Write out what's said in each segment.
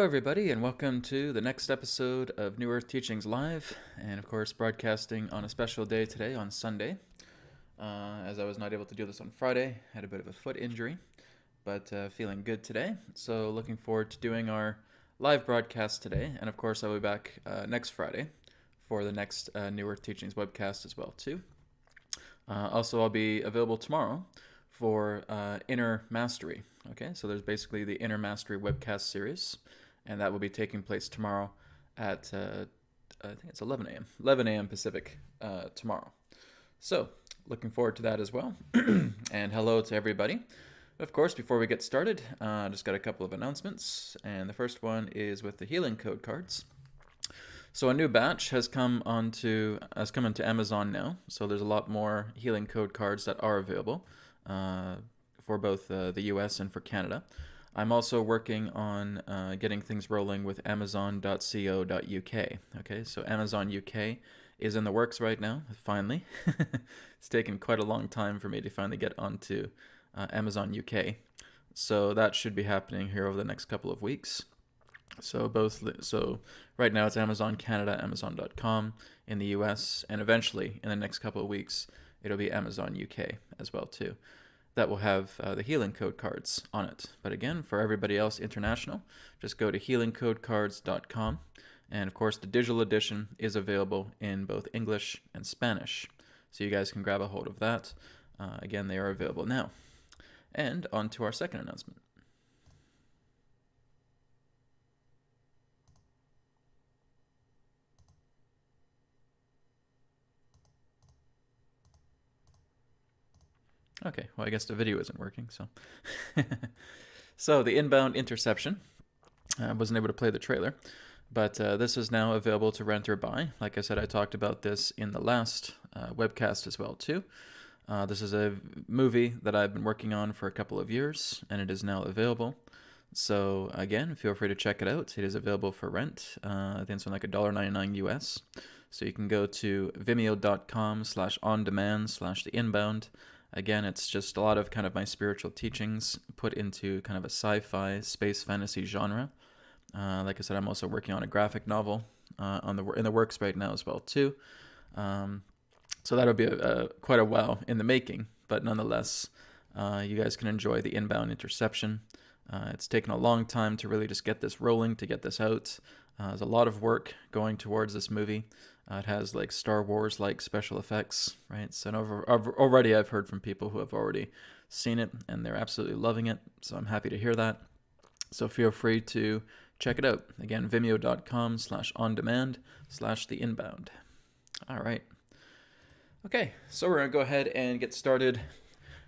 everybody, and welcome to the next episode of New Earth Teachings Live, and of course, broadcasting on a special day today on Sunday. As I was not able to do this on Friday, had a bit of a foot injury, but feeling good today. So, looking forward to doing our live broadcast today, and of course, I'll be back next Friday for the next New Earth Teachings webcast as well too. Also, I'll be available tomorrow for Inner Mastery. Okay, so there's basically the Inner Mastery webcast series, and that will be taking place tomorrow at, I think it's 11 a.m. 11 a.m. Pacific tomorrow. So, looking forward to that as well. And hello to everybody. Of course, before we get started, just got a couple of announcements, and the first one is with the healing code cards. So a new batch has come into Amazon now, so there's a lot more healing code cards that are available for both the US and for Canada. I'm also working on getting things rolling with Amazon.co.uk. Okay, so Amazon UK is in the works right now, finally. It's taken quite a long time for me to finally get onto Amazon UK. So that should be happening here over the next couple of weeks. So right now it's Amazon Canada, Amazon.com in the US, and eventually in the next couple of weeks it'll be Amazon UK as well too. That will have the healing code cards on it. But again, for everybody else international, just go to healingcodecards.com. And of course, the digital edition is available in both English and Spanish. So you guys can grab a hold of that. Again, they are available now. And on to our second announcement. Okay, well, I guess the video isn't working, so. So, the inbound interception. I wasn't able to play the trailer, but this is now available to rent or buy. Like I said, I talked about this in the last webcast as well, too. This is a movie that I've been working on for a couple of years, and it is now available. So, again, feel free to check it out. It is available for rent. I think it's like $1.99 US. So you can go to vimeo.com/on-demand/the-inbound. Again, it's just a lot of kind of my spiritual teachings put into kind of a sci-fi space fantasy genre. Like I said, I'm also working on a graphic novel in the works right now as well too. So that'll be quite a while in the making, but nonetheless, you guys can enjoy the inbound interception. It's taken a long time to really just get this rolling, to get this out. There's a lot of work going towards this movie. It has like Star Wars-like special effects, right? So already I've heard from people who have already seen it, and they're absolutely loving it. So I'm happy to hear that. So feel free to check it out. Again, vimeo.com/on-demand/the-inbound. All right. Okay, so we're going to go ahead and get started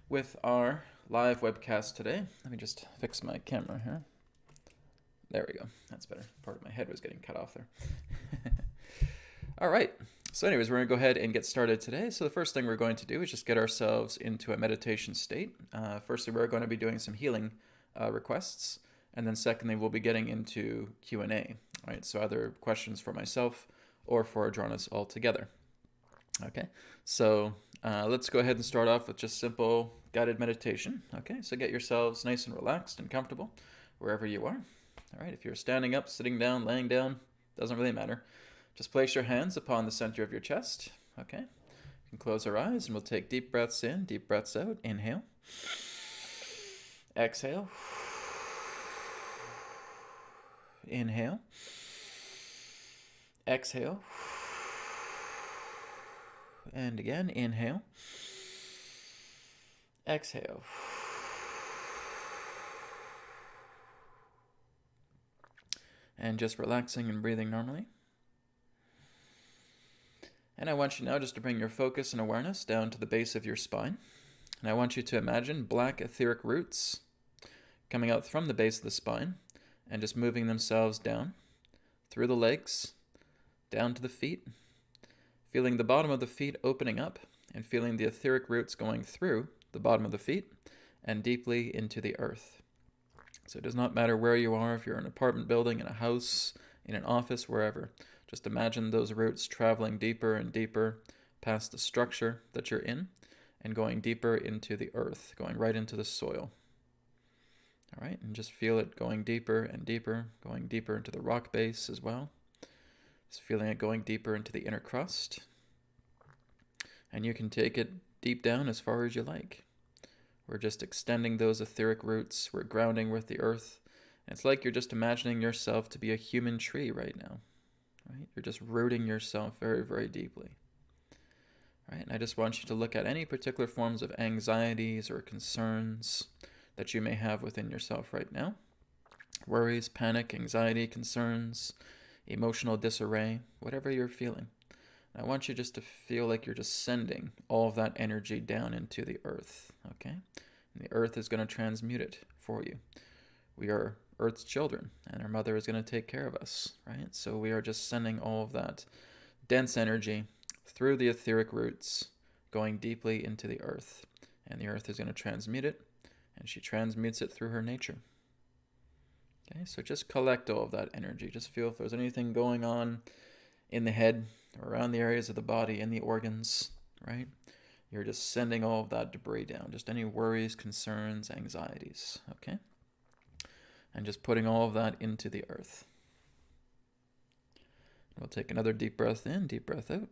with our live webcast today. Let me just fix my camera here. There we go. That's better. Part of my head was getting cut off there. All right. So anyways, we're going to go ahead and get started today. So the first thing we're going to do is just get ourselves into a meditation state. Firstly, we're going to be doing some healing requests. And then secondly, we'll be getting into Q&A. All right, so either questions for myself or for Adronis altogether. Okay, so let's go ahead and start off with just simple guided meditation. Okay, so get yourselves nice and relaxed and comfortable wherever you are. All right, if you're standing up, sitting down, laying down, doesn't really matter. Just place your hands upon the center of your chest. Okay, you can close our eyes and we'll take deep breaths in, deep breaths out. Inhale. Exhale. Inhale. Exhale. And again, inhale. Exhale. And just relaxing and breathing normally. And I want you now just to bring your focus and awareness down to the base of your spine. And I want you to imagine black etheric roots coming out from the base of the spine and just moving themselves down through the legs, down to the feet, feeling the bottom of the feet opening up and feeling the etheric roots going through the bottom of the feet and deeply into the earth. So it does not matter where you are, if you're in an apartment building, in a house, in an office, wherever. Just imagine those roots traveling deeper and deeper past the structure that you're in and going deeper into the earth, going right into the soil. All right, and just feel it going deeper and deeper, going deeper into the rock base as well. Just feeling it going deeper into the inner crust. And you can take it deep down as far as you like. We're just extending those etheric roots. We're grounding with the earth. And it's like you're just imagining yourself to be a human tree right now. Right? You're just rooting yourself very, very deeply. Right? And I just want you to look at any particular forms of anxieties or concerns that you may have within yourself right now. Worries, panic, anxiety, concerns, emotional disarray, whatever you're feeling. I want you just to feel like you're just sending all of that energy down into the earth, okay? And the earth is going to transmute it for you. We are Earth's children, and our mother is going to take care of us, right? So we are just sending all of that dense energy through the etheric roots, going deeply into the earth. And the earth is going to transmute it, and she transmutes it through her nature. Okay, so just collect all of that energy. Just feel if there's anything going on in the head, around the areas of the body, in the organs, right? You're just sending all of that debris down. Just any worries, concerns, anxieties, okay? And just putting all of that into the earth. We'll take another deep breath in, deep breath out.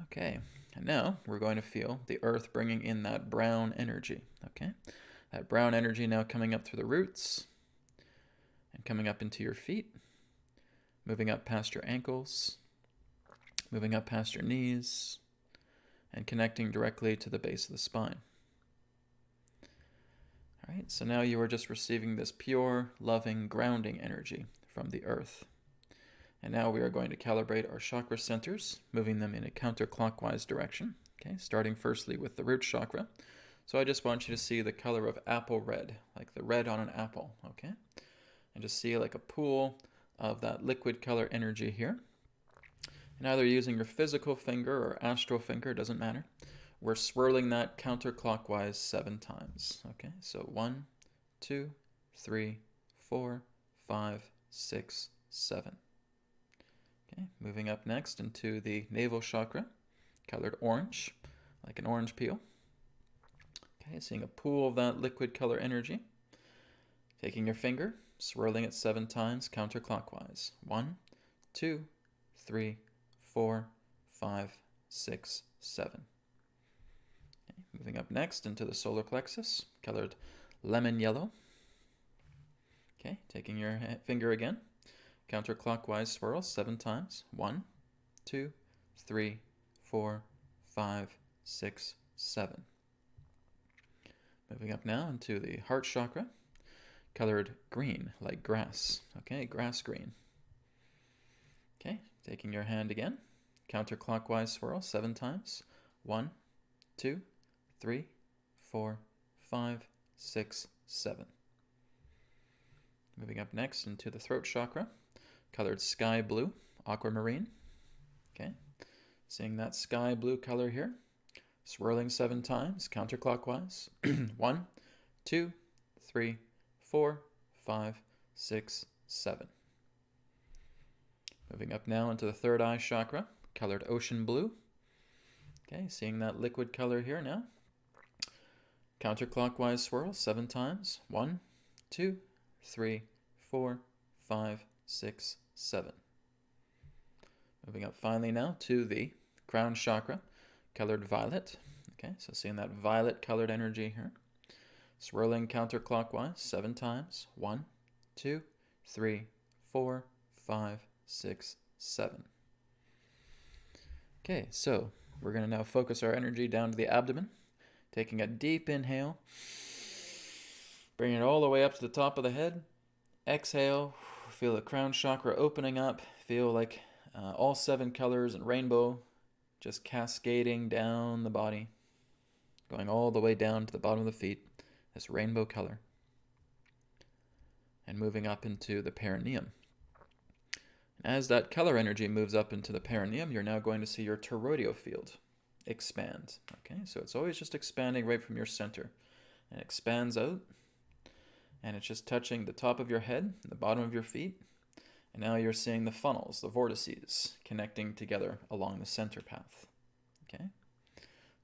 Okay, and now we're going to feel the earth bringing in that brown energy, okay? That brown energy now coming up through the roots and coming up into your feet, moving up past your ankles, moving up past your knees, and connecting directly to the base of the spine. All right, so now you are just receiving this pure, loving, grounding energy from the earth. And now we are going to calibrate our chakra centers, moving them in a counterclockwise direction. Okay, starting firstly with the root chakra. So I just want you to see the color of apple red, like the red on an apple, okay? And just see like a pool of that liquid color energy here. And either using your physical finger or astral finger, doesn't matter. We're swirling that counterclockwise 7 times, okay? So 1, 2, 3, 4, 5, 6, 7. Okay, moving up next into the navel chakra, colored orange, like an orange peel. Okay, seeing a pool of that liquid color energy. Taking your finger, swirling it 7 times counterclockwise. 1, 2, 3, 4, 5, 6, 7. Okay, moving up next into the solar plexus, colored lemon yellow. Okay, taking your finger again, counterclockwise swirl 7 times. 1, 2, 3, 4, 5, 6, 7. Moving up now into the heart chakra, colored green, like grass. Okay, grass green. Okay, taking your hand again, counterclockwise swirl 7 times. 1, 2, 3, 4, 5, 6, 7. Moving up next into the throat chakra, colored sky blue, aquamarine. Okay, seeing that sky blue color here, swirling 7 times counterclockwise. 1, 2, 3, 4, 5, 6, 7. Moving up now into the third eye chakra, colored ocean blue. Okay, seeing that liquid color here now. Counterclockwise swirl 7 times. 1, 2, 3, 4, 5, 6, 7. Moving up finally now to the crown chakra, colored violet. Okay, so seeing that violet colored energy here. Swirling counterclockwise 7 times. 1, 2, 3, 4, 5, 6, 7. Okay, so we're going to now focus our energy down to the abdomen, taking a deep inhale, bringing it all the way up to the top of the head. Exhale, feel the crown chakra opening up, feel like all 7 colors and rainbow just cascading down the body, going all the way down to the bottom of the feet, this rainbow color, and moving up into the perineum. As that color energy moves up into the perineum, you're now going to see your toroidal field expand. Okay, so it's always just expanding right from your center, and it expands out, and it's just touching the top of your head, the bottom of your feet, and now you're seeing the funnels, the vortices, connecting together along the center path. Okay,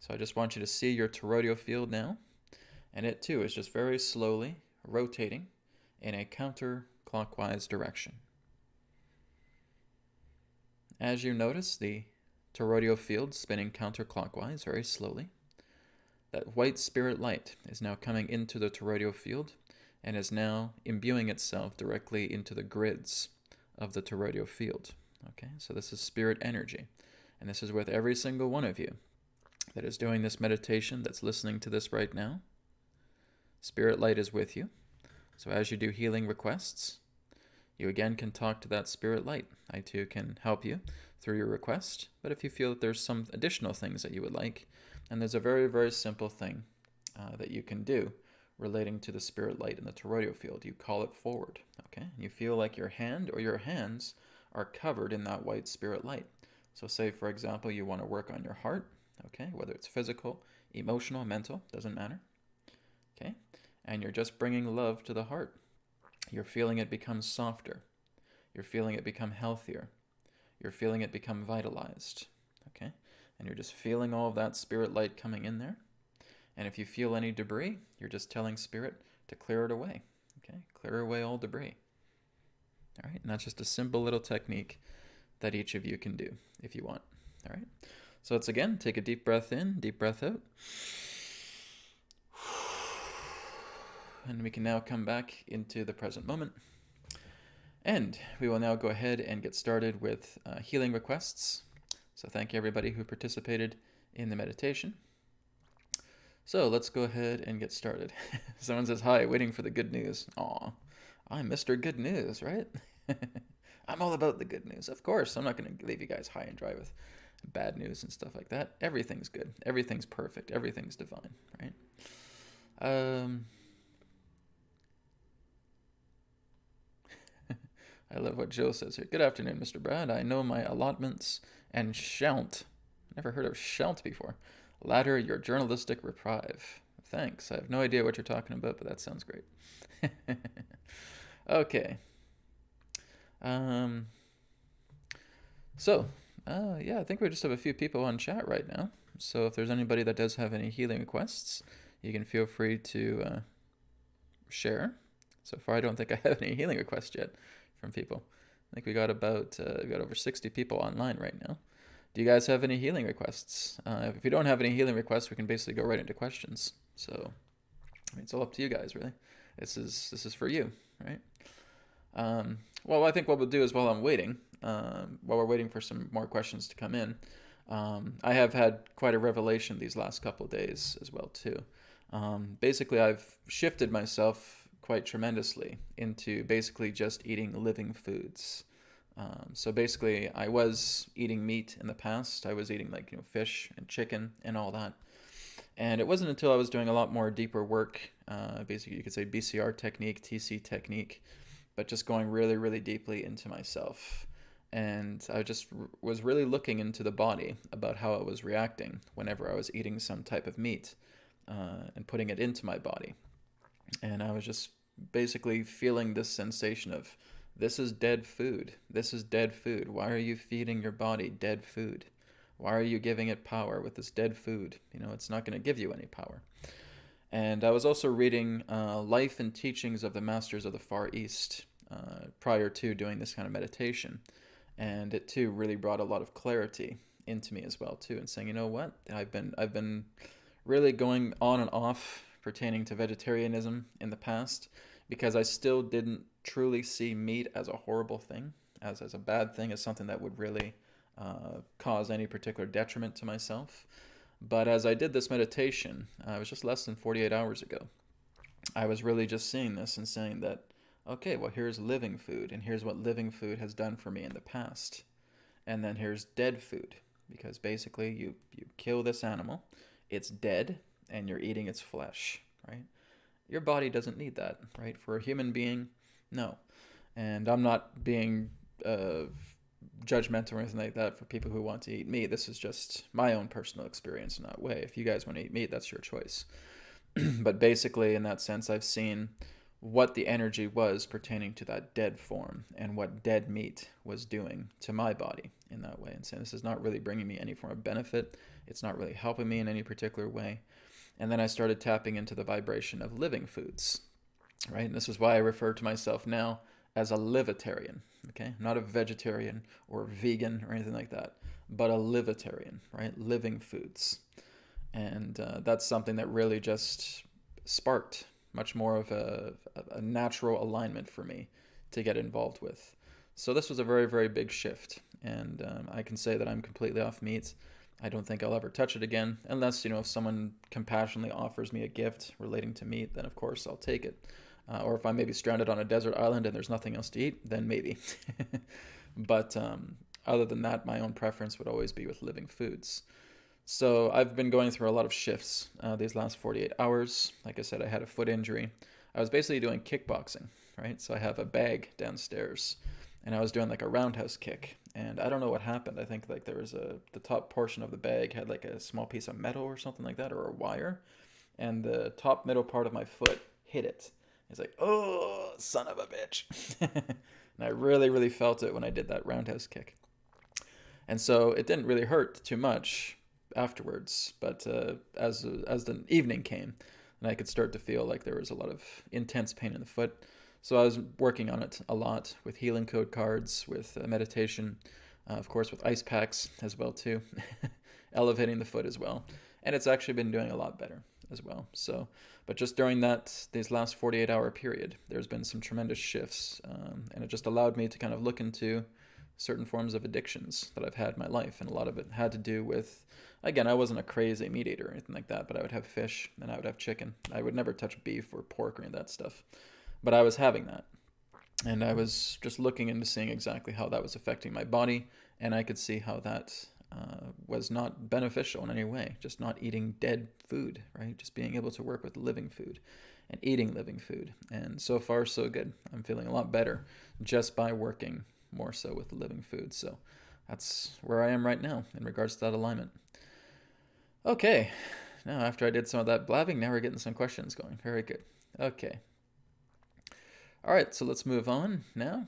so I just want you to see your toroidal field now, And it too is just very slowly rotating in a counterclockwise direction. As you notice the toroidal field spinning counterclockwise very slowly, that white spirit light is now coming into the toroidal field and is now imbuing itself directly into the grids of the toroidal field. Okay, so this is spirit energy. And this is with every single one of you that is doing this meditation, that's listening to this right now. Spirit light is with you. So as you do healing requests, you again can talk to that spirit light. I too can help you through your request. But if you feel that there's some additional things that you would like, and there's a very, very simple thing that you can do relating to the spirit light in the toroidal field. You call it forward, okay? You feel like your hand or your hands are covered in that white spirit light. So say, for example, you want to work on your heart, okay? Whether it's physical, emotional, mental, doesn't matter, okay? And you're just bringing love to the heart. You're feeling it become softer. You're feeling it become healthier. You're feeling it become vitalized, okay? And you're just feeling all of that spirit light coming in there. And if you feel any debris, you're just telling spirit to clear it away, okay? Clear away all debris. All right, and that's just a simple little technique that each of you can do if you want. All right, so let's again take a deep breath in, deep breath out. And we can now come back into the present moment. And we will now go ahead and get started with healing requests. So thank you everybody who participated in the meditation. So let's go ahead and get started. Someone says, hi, waiting for the good news. Aw, I'm Mr. Good News, right? I'm all about the good news. Of course, I'm not going to leave you guys high and dry with bad news and stuff like that. Everything's good. Everything's perfect. Everything's divine, right? I love what Joe says here. Good afternoon, Mr. Brad. I know my allotments and shan't. Never heard of shan't before. Ladder your journalistic reprieve. Thanks. I have no idea what you're talking about, but that sounds great. Okay. Yeah, I think we just have a few people on chat right now. So if there's anybody that does have any healing requests, you can feel free to share. So far, I don't think I have any healing requests yet from people. I think we got over 60 people online right now. Do you guys have any healing requests? If you don't have any healing requests, we can basically go right into questions. So, I mean, it's all up to you guys, really. This is for you, right? Well, I think what we'll do is while I'm waiting, while we're waiting for some more questions to come in, I have had quite a revelation these last couple of days as well, too. Basically, I've shifted myself quite tremendously into basically just eating living foods. So basically, I was eating meat in the past. I was eating fish and chicken and all that. And it wasn't until I was doing a lot more deeper work, basically you could say BCR technique, TC technique, but just going really, really deeply into myself. And I just was really looking into the body about how it was reacting whenever I was eating some type of meat and putting it into my body. And I was just basically feeling this sensation of, this is dead food. This is dead food. Why are you feeding your body dead food? Why are you giving it power with this dead food? It's not going to give you any power. And I was also reading Life and Teachings of the Masters of the Far East prior to doing this kind of meditation. And it too really brought a lot of clarity into me as well too, and saying, you know what? I've been really going on and off pertaining to vegetarianism in the past, because I still didn't truly see meat as a horrible thing, as a bad thing, as something that would really cause any particular detriment to myself. But as I did this meditation, it was just less than 48 hours ago, I was really just seeing this and saying that, okay, well, here's living food, and here's what living food has done for me in the past. And then here's dead food, because basically you kill this animal, it's dead, and you're eating its flesh, right? Your body doesn't need that, right? For a human being, no. And I'm not being judgmental or anything like that for people who want to eat meat. This is just my own personal experience in that way. If you guys want to eat meat, that's your choice. But basically, in that sense, I've seen what the energy was pertaining to that dead form and what dead meat was doing to my body in that way. And saying, this is not really bringing me any form of benefit. It's not really helping me in any particular way. And then I started tapping into the vibration of living foods, right? And this is why I refer to myself now as a livitarian, okay? Not a vegetarian or vegan or anything like that, but a livitarian, right? Living foods. And that's something that really just sparked much more of a natural alignment for me to get involved with. So this was a very, very big shift. And I can say that I'm completely off meat. I don't think I'll ever touch it again, unless, if someone compassionately offers me a gift relating to meat, then of course I'll take it. Or if I'm maybe stranded on a desert island and there's nothing else to eat, then maybe. But other than that, my own preference would always be with living foods. So I've been going through a lot of shifts these last 48 hours. Like I said, I had a foot injury. I was basically doing kickboxing, right? So I have a bag downstairs, and I was doing like a roundhouse kick. And I don't know what happened. I think like there was the top portion of the bag had like a small piece of metal or something like that, or a wire. And the top middle part of my foot hit it. It's like, oh, son of a bitch. And I really, really felt it when I did that roundhouse kick. And so it didn't really hurt too much afterwards, but as the evening came, and I could start to feel like there was a lot of intense pain in the foot. So I was working on it a lot with healing code cards, with meditation, of course with ice packs as well too, elevating the foot as well. And it's actually been doing a lot better as well. So, but just during these last 48-hour period, there's been some tremendous shifts, and it just allowed me to kind of look into certain forms of addictions that I've had in my life. And a lot of it had to do with, again, I wasn't a crazy meat eater or anything like that, but I would have fish and I would have chicken. I would never touch beef or pork or any of that stuff. But I was having that. And I was just looking into seeing exactly how that was affecting my body. And I could see how that was not beneficial in any way. Just not eating dead food, right? Just being able to work with living food and eating living food. And so far, so good. I'm feeling a lot better just by working more so with living food. So that's where I am right now in regards to that alignment. Okay, now after I did some of that blabbing, now we're getting some questions going. Very good. Okay. All right, so let's move on now.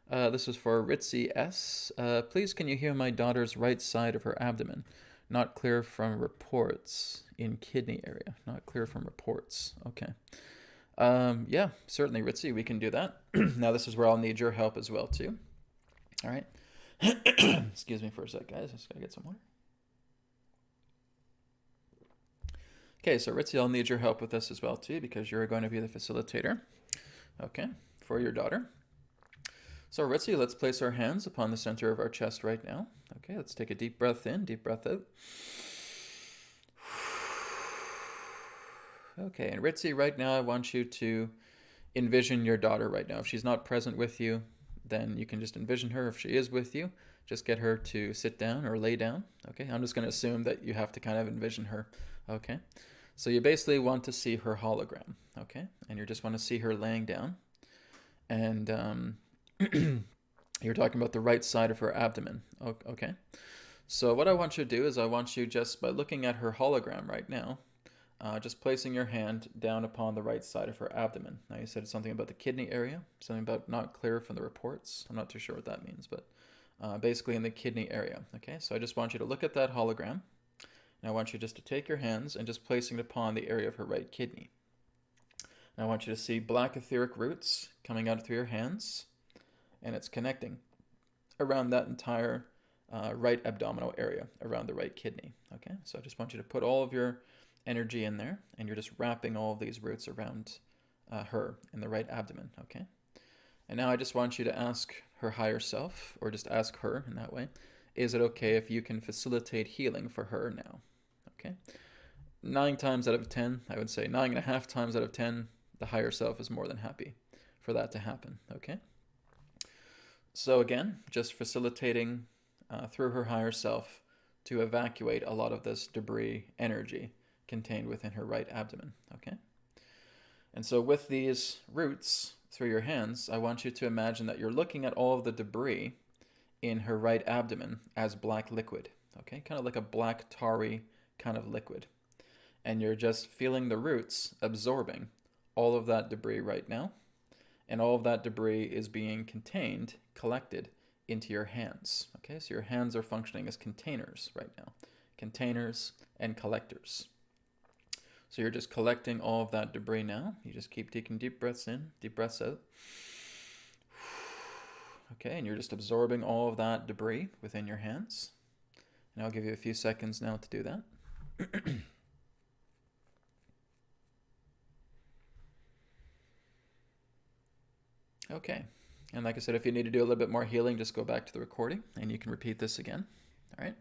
This is for Ritzy S. Please, can you hear my daughter's right side of her abdomen? Not clear from reports in kidney area. Not clear from reports. Okay. Yeah, certainly, Ritzy, we can do that. Now, this is where I'll need your help as well, too. All right. Excuse me for a sec, guys. Just gotta get some water. Okay, so Ritzy, I'll need your help with this as well, too, because you're going to be the facilitator. Okay, for your daughter. So Ritzy, let's place our hands upon the center of our chest right now. Okay, let's take a deep breath in, deep breath out. Okay, and Ritzy, right now I want you to envision your daughter right now. If she's not present with you, then you can just envision her. If she is with you, just get her to sit down or lay down. Okay, I'm just going to assume that you have to kind of envision her. Okay, so you basically want to see her hologram. Okay, and you just want to see her laying down. And you're talking about the right side of her abdomen. Okay, so what I want you to do is I want you, just by looking at her hologram right now, just placing your hand down upon the right side of her abdomen. Now you said something about the kidney area, something about not clear from the reports. I'm not too sure what that means, but basically in the kidney area. Okay, so I just want you to look at that hologram, and I want you just to take your hands and just placing it upon the area of her right kidney. And I want you to see black etheric roots coming out through your hands, and it's connecting around that entire right abdominal area, around the right kidney. Okay, so I just want you to put all of your energy in there, and you're just wrapping all of these roots around her in the right abdomen. Okay, and now I just want you to ask her higher self, or just ask her in that way, is it okay if you can facilitate healing for her now? Okay, 9 times out of 10, I would say 9.5 times out of 10, the higher self is more than happy for that to happen. Okay, so again, just facilitating through her higher self to evacuate a lot of this debris energy contained within her right abdomen. Okay, and so with these roots through your hands, I want you to imagine that you're looking at all of the debris in her right abdomen as black liquid. Okay, kind of like a black tarry kind of liquid, and you're just feeling the roots absorbing all of that debris right now, and all of that debris is being contained, collected into your hands. Okay, so your hands are functioning as containers right now, containers and collectors. So you're just collecting all of that debris now. You just keep taking deep breaths in, deep breaths out. Okay, and you're just absorbing all of that debris within your hands. And I'll give you a few seconds now to do that. Okay, and like I said, if you need to do a little bit more healing, just go back to the recording and you can repeat this again. All right.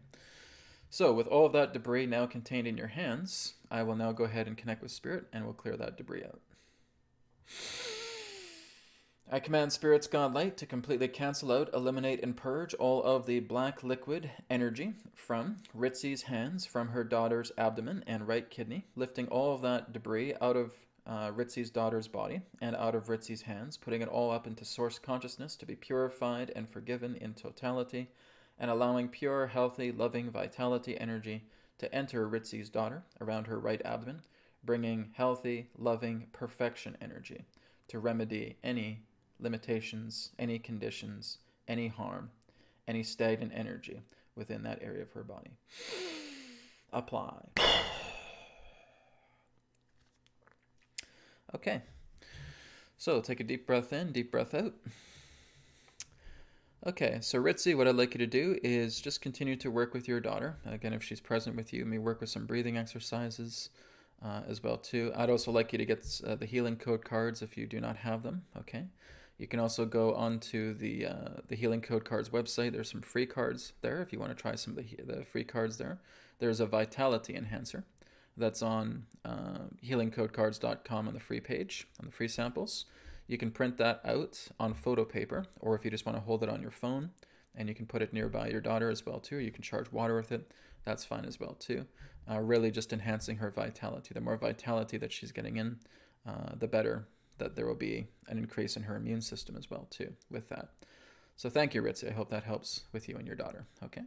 So with all of that debris now contained in your hands, I will now go ahead and connect with Spirit and we'll clear that debris out. I command Spirit's God Light to completely cancel out, eliminate, and purge all of the black liquid energy from Ritzy's hands, from her daughter's abdomen and right kidney, lifting all of that debris out of Ritzy's daughter's body and out of Ritzy's hands, putting it all up into source consciousness to be purified and forgiven in totality, and allowing pure, healthy, loving vitality energy to enter Ritzy's daughter around her right abdomen, bringing healthy, loving, perfection energy to remedy any limitations, any conditions, any harm, any stagnant energy within that area of her body. Apply. Okay, so take a deep breath in, deep breath out. Okay, so Ritzy, what I'd like you to do is just continue to work with your daughter. Again, if she's present with you, you may work with some breathing exercises as well too. I'd also like you to get the healing code cards if you do not have them, okay? You can also go onto the Healing Code Cards website. There's some free cards there if you want to try some of the free cards there. There's a Vitality Enhancer that's on healingcodecards.com on the free page, on the free samples. You can print that out on photo paper, or if you just want to hold it on your phone, and you can put it nearby your daughter as well too. You can charge water with it. That's fine as well too. Really just enhancing her vitality. The more vitality that she's getting in, the better that there will be an increase in her immune system as well too with that. So thank you, Ritzy. I hope that helps with you and your daughter. Okay.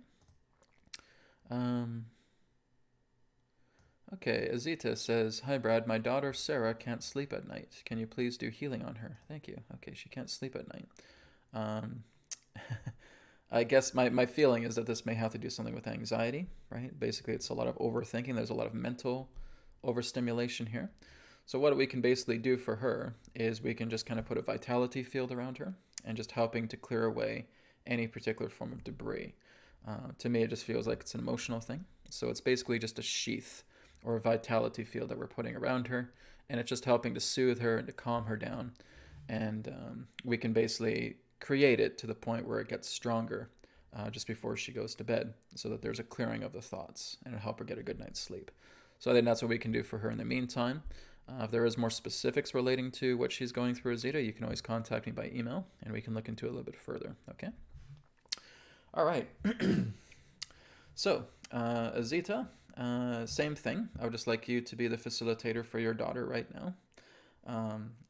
Okay, Azita says, "Hi Brad, my daughter Sarah can't sleep at night. Can you please do healing on her? Thank you." Okay, she can't sleep at night. I guess my feeling is that this may have to do something with anxiety, right? Basically, it's a lot of overthinking. There's a lot of mental overstimulation here. So what we can basically do for her is we can just kind of put a vitality field around her and just helping to clear away any particular form of debris. To me, it just feels like it's an emotional thing. So it's basically just a sheath or a vitality field that we're putting around her, and it's just helping to soothe her and to calm her down. And we can basically create it to the point where it gets stronger just before she goes to bed, so that there's a clearing of the thoughts, and it'll help her get a good night's sleep. So I think that's what we can do for her in the meantime. If there is more specifics relating to what she's going through, Azita, you can always contact me by email, and we can look into it a little bit further, okay? All right. So, Azita, same thing. I would just like you to be the facilitator for your daughter right now.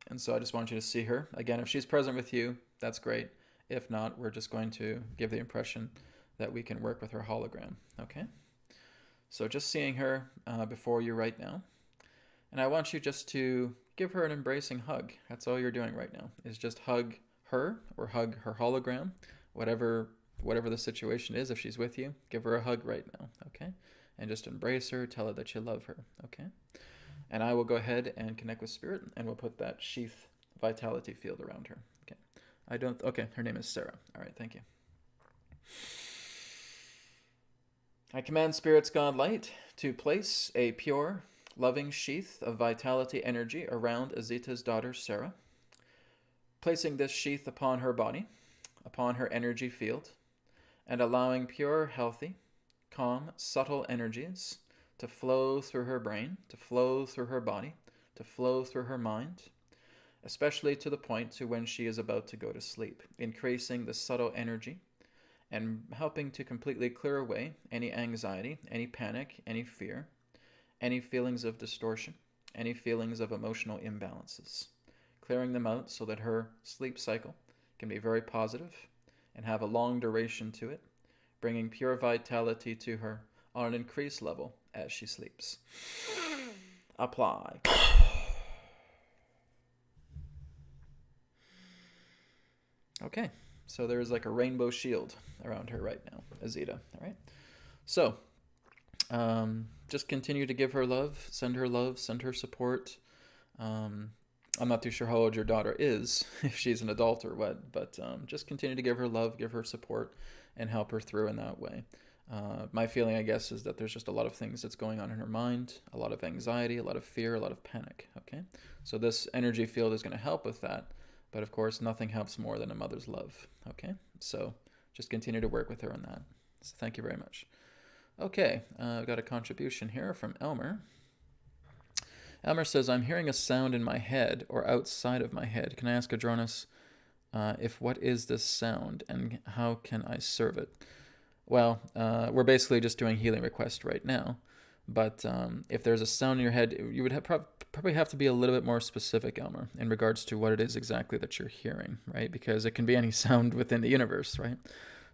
And so I just want you to see her. Again, if she's present with you, that's great. If not, we're just going to give the impression that we can work with her hologram, okay? So just seeing her before you right now. And I want you just to give her an embracing hug. That's all you're doing right now, is just hug her or hug her hologram, whatever the situation is. If she's with you, give her a hug right now, okay? And just embrace her, tell her that you love her, okay? And I will go ahead and connect with Spirit, and we'll put that sheath vitality field around her, okay? Okay, her name is Sarah. All right, thank you. I command Spirit's God Light to place a pure, loving sheath of vitality energy around Azita's daughter, Sarah, placing this sheath upon her body, upon her energy field, and allowing pure, healthy, calm, subtle energies to flow through her brain, to flow through her body, to flow through her mind, especially to the point to when she is about to go to sleep, increasing the subtle energy and helping to completely clear away any anxiety, any panic, any fear, any feelings of distortion, any feelings of emotional imbalances, clearing them out so that her sleep cycle can be very positive and have a long duration to it, bringing pure vitality to her on an increased level as she sleeps. Apply. Okay, so there's like a rainbow shield around her right now, Azita, all right? So, Just continue to give her love, send her support. I'm not too sure how old your daughter is, if she's an adult or what, but just continue to give her love, give her support, and help her through in that way. My feeling, I guess, is that there's just a lot of things that's going on in her mind, a lot of anxiety, a lot of fear, a lot of panic, okay? So this energy field is going to help with that, but of course, nothing helps more than a mother's love, okay? So just continue to work with her on that. So thank you very much. Okay, I've got a contribution here from Elmer. Elmer says, I'm hearing a sound in my head or outside of my head. Can I ask Adronis if what is this sound and how can I serve it? Well, we're basically just doing healing request right now. But if there's a sound in your head, you would probably have to be a little bit more specific, Elmer, in regards to what it is exactly that you're hearing, right? Because it can be any sound within the universe, right?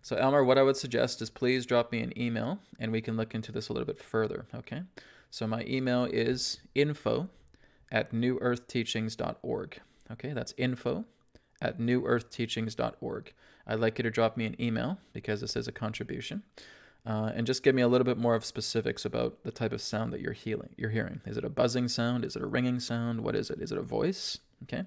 So, Elmer, what I would suggest is please drop me an email and we can look into this a little bit further, okay? So my email is info@newearthteachings.org. Okay, that's info@newearthteachings.org. I'd like you to drop me an email because this is a contribution. And just give me a little bit more of specifics about the type of sound that you're hearing. Is it a buzzing sound? Is it a ringing sound? What is it? Is it a voice? Okay,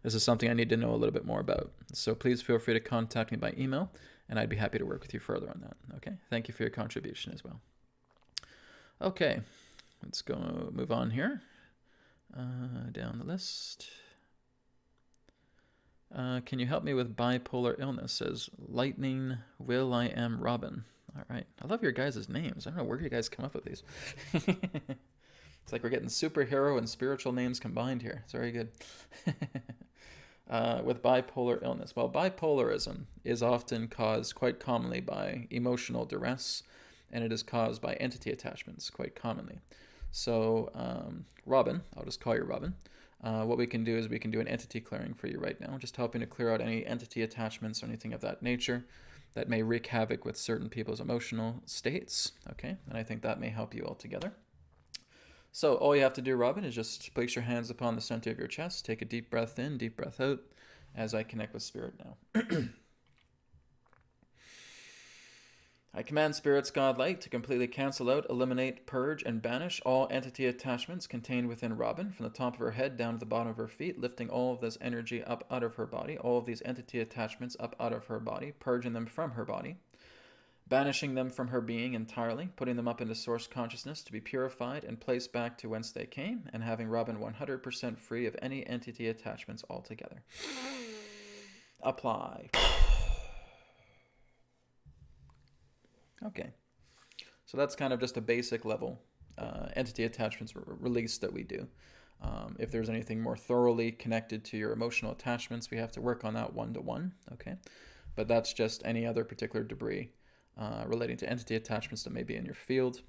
this is something I need to know a little bit more about. So please feel free to contact me by email, and I'd be happy to work with you further on that. Okay, thank you for your contribution as well. Okay, let's go move on here down the list. Can you help me with bipolar illness? Says Lightning Will I Am Robin. All right. I love your guys' names. I don't know where you guys come up with these. It's like we're getting superhero and spiritual names combined here. It's very good. With bipolar illness. Well, bipolarism is often caused quite commonly by emotional duress, and it is caused by entity attachments quite commonly. So, Robin, I'll just call you Robin. What we can do is we can do an entity clearing for you right now, just helping to clear out any entity attachments or anything of that nature that may wreak havoc with certain people's emotional states, okay? And I think that may help you altogether. So all you have to do, Robin, is just place your hands upon the center of your chest, take a deep breath in, deep breath out, as I connect with Spirit now. I command Spirit's God Light to completely cancel out, eliminate, purge, and banish all entity attachments contained within Robin, from the top of her head down to the bottom of her feet, lifting all of this energy up out of her body, all of these entity attachments up out of her body, purging them from her body, banishing them from her being entirely, putting them up into source consciousness to be purified and placed back to whence they came, and having Robin 100% free of any entity attachments altogether. Apply. Okay, so that's kind of just a basic level entity attachments release that we do. If there's anything more thoroughly connected to your emotional attachments, we have to work on that one-to-one, okay? But that's just any other particular debris relating to entity attachments that may be in your field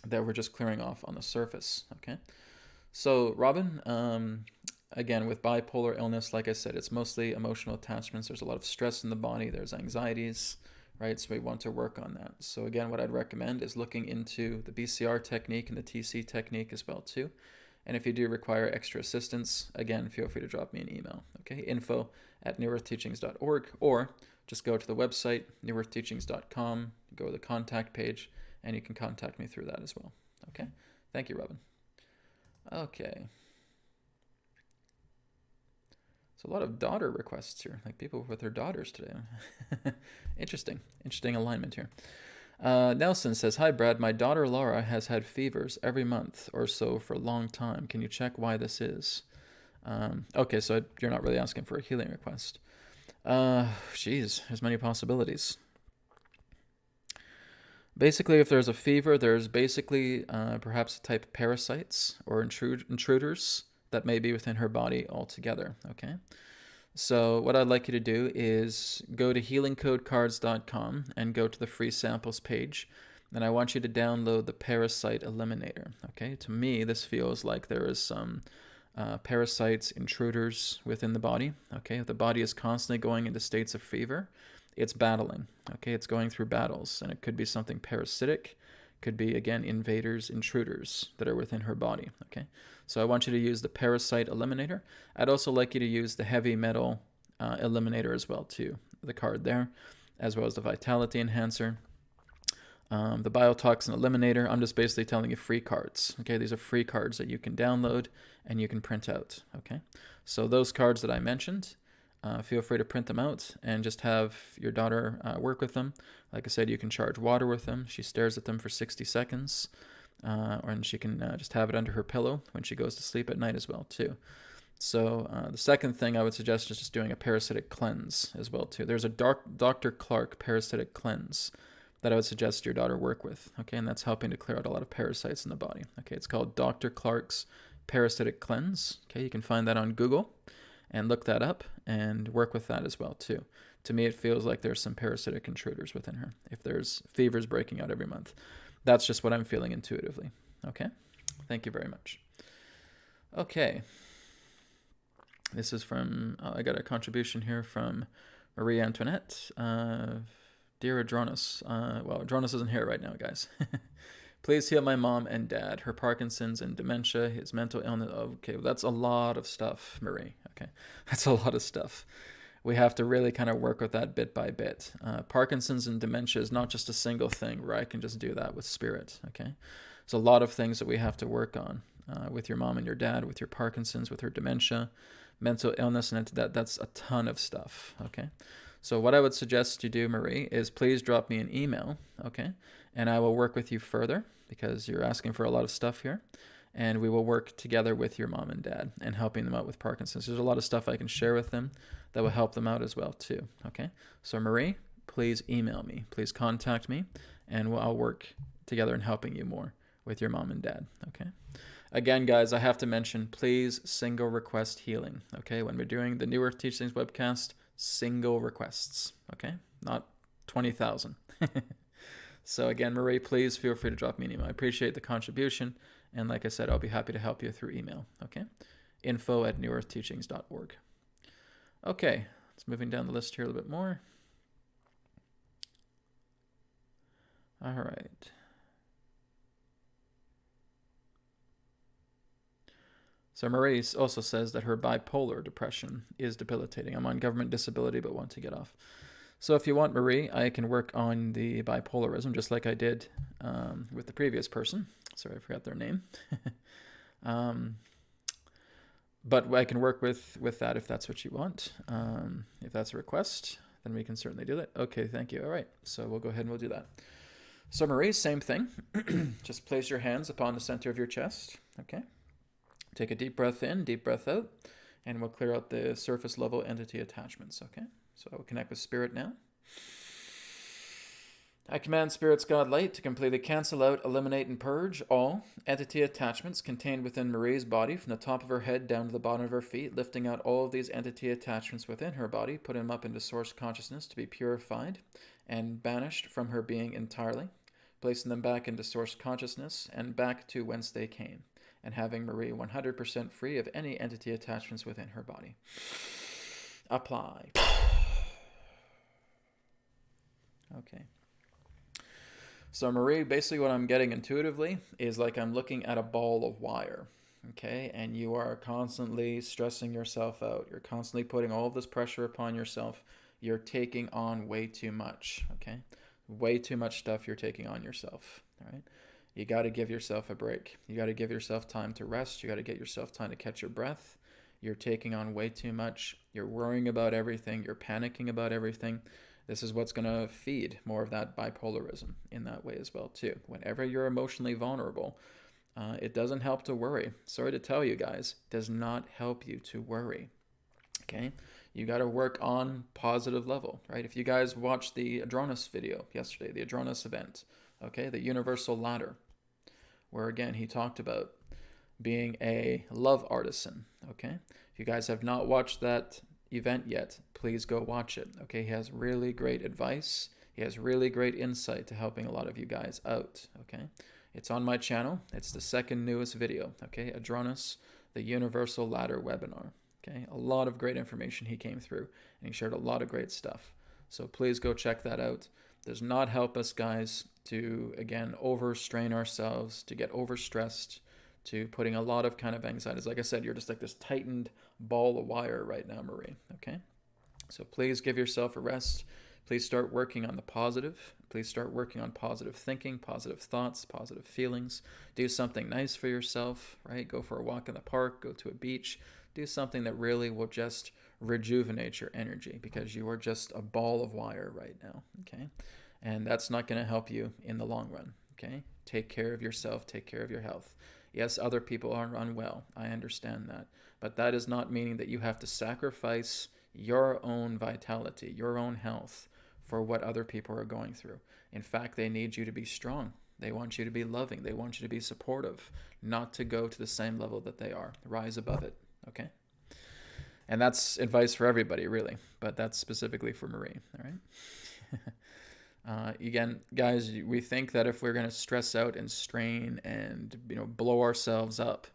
that we're just clearing off on the surface, okay? So, Robin, again, with bipolar illness, like I said, it's mostly emotional attachments. There's a lot of stress in the body. There's anxieties, right? So we want to work on that. So again, what I'd recommend is looking into the BCR technique and the TC technique as well too. And if you do require extra assistance, again, feel free to drop me an email, okay? info@newearthteachings.org, or just go to the website, newearthteachings.com, go to the contact page, and you can contact me through that as well, okay? Thank you, Robin. Okay. So a lot of daughter requests here, like people with their daughters today. Interesting alignment here. Nelson says, hi, Brad. My daughter Laura has had fevers every month or so for a long time. Can you check why this is? Okay, so you're not really asking for a healing request. Geez, there's many possibilities. Basically, if there's a fever, there's basically perhaps a type of parasites or intruders that may be within her body altogether, okay? So what I'd like you to do is go to healingcodecards.com and go to the free samples page, and I want you to download the Parasite Eliminator, okay? To me, this feels like there is some parasites, intruders within the body, okay? If the body is constantly going into states of fever, it's battling, okay? It's going through battles, and it could be something parasitic, could be, again, invaders, intruders that are within her body, okay? So I want you to use the Parasite Eliminator. I'd also like you to use the Heavy Metal Eliminator as well, too, the card there, as well as the Vitality Enhancer. The biotoxin eliminator, I'm just basically telling you free cards. Okay, these are free cards that you can download and you can print out. Okay, so those cards that I mentioned, feel free to print them out and just have your daughter work with them. Like I said, you can charge water with them. She stares at them for 60 seconds, and she can just have it under her pillow when she goes to sleep at night as well too. So the second thing I would suggest is just doing a parasitic cleanse as well too. There's a Dr. Clark parasitic cleanse that I would suggest your daughter work with. Okay, and that's helping to clear out a lot of parasites in the body. Okay, it's called Dr. Clark's parasitic cleanse. Okay, you can find that on Google and look that up and work with that as well too. To me, it feels like there's some parasitic intruders within her. If there's fevers breaking out every month, that's just what I'm feeling intuitively. Okay, thank you very much. Okay. This is from, I got a contribution here from Marie Antoinette. Dear Adronis, well, Adronis isn't here right now, guys. Please heal my mom and dad, her Parkinson's and dementia, his mental illness. Okay, well, that's a lot of stuff, Marie. Okay, that's a lot of stuff. We have to really kind of work with that bit by bit. Parkinson's and dementia is not just a single thing where I can just do that with spirit. Okay, there's a lot of things that we have to work on with your mom and your dad, with your Parkinson's, with her dementia, mental illness, and that's a ton of stuff. Okay, so what I would suggest you do, Marie, is please drop me an email. Okay, and I will work with you further because you're asking for a lot of stuff here, and we will work together with your mom and dad and helping them out with Parkinson's. There's a lot of stuff I can share with them that will help them out as well too. Okay, so Marie, please email me, please contact me, and I'll work together in helping you more with your mom and dad. Okay. Again, guys, I have to mention, please single request healing. Okay, when we're doing the New Earth Teachings webcast, single requests. Okay, not 20,000. So again, Marie, please feel free to drop me an email. I appreciate the contribution, and like I said, I'll be happy to help you through email. Okay, info@newearthteachings.org. Okay, let's moving down the list here a little bit more. All right. So Marie also says that her bipolar depression is debilitating. I'm on government disability but want to get off. So if you want, Marie, I can work on the bipolarism just like I did with the previous person. Sorry, I forgot their name. But I can work with that if that's what you want. If that's a request, then we can certainly do that. Okay, thank you. All right, so we'll go ahead and we'll do that. So Marie, same thing. Just place your hands upon the center of your chest. Okay. Take a deep breath in, deep breath out, and we'll clear out the surface level entity attachments, okay? So I will connect with Spirit now. I command Spirit's God Light to completely cancel out, eliminate, and purge all entity attachments contained within Marie's body from the top of her head down to the bottom of her feet, lifting out all of these entity attachments within her body, putting them up into source consciousness to be purified and banished from her being entirely, placing them back into source consciousness and back to whence they came, and having Marie 100% free of any entity attachments within her body. Apply. Okay. So Marie, basically what I'm getting intuitively is like I'm looking at a ball of wire, okay? And you are constantly stressing yourself out. You're constantly putting all of this pressure upon yourself. You're taking on way too much, okay? Way too much stuff you're taking on yourself, all right? You got to give yourself a break. You got to give yourself time to rest. You got to get yourself time to catch your breath. You're taking on way too much. You're worrying about everything. You're panicking about everything. This is what's going to feed more of that bipolarism in that way as well, too. Whenever you're emotionally vulnerable, it doesn't help to worry. Sorry to tell you guys, it does not help you to worry, okay? You got to work on positive level, right? If you guys watched the Adronis video yesterday, the Adronis event, okay, the universal ladder, where again he talked about being a love artisan, okay? If you guys have not watched that event yet, please go watch it, okay? He has really great advice. He has really great insight to helping a lot of you guys out, okay? It's on my channel. It's the second newest video, okay? Adronis, the universal ladder webinar, okay? A lot of great information he came through, and he shared a lot of great stuff. So please go check that out. Does not help us, guys, to, again, overstrain ourselves, to get overstressed, to putting a lot of kind of anxieties. Like I said, you're just like this tightened ball of wire right now, Marie, okay? So please give yourself a rest. Please start working on the positive. Please start working on positive thinking, positive thoughts, positive feelings. Do something nice for yourself, right? Go for a walk in the park, go to a beach. Do something that really will just rejuvenate your energy, because you are just a ball of wire right now, okay? And that's not going to help you in the long run, okay? Take care of yourself, take care of your health. Yes, other people are unwell. I understand that. But that is not meaning that you have to sacrifice your own vitality, your own health, for what other people are going through. In fact, they need you to be strong. They want you to be loving. They want you to be supportive, not to go to the same level that they are. Rise above it, okay? And that's advice for everybody, really, but that's specifically for Marie, all right? Again, guys, we think that if we're going to stress out and strain and blow ourselves up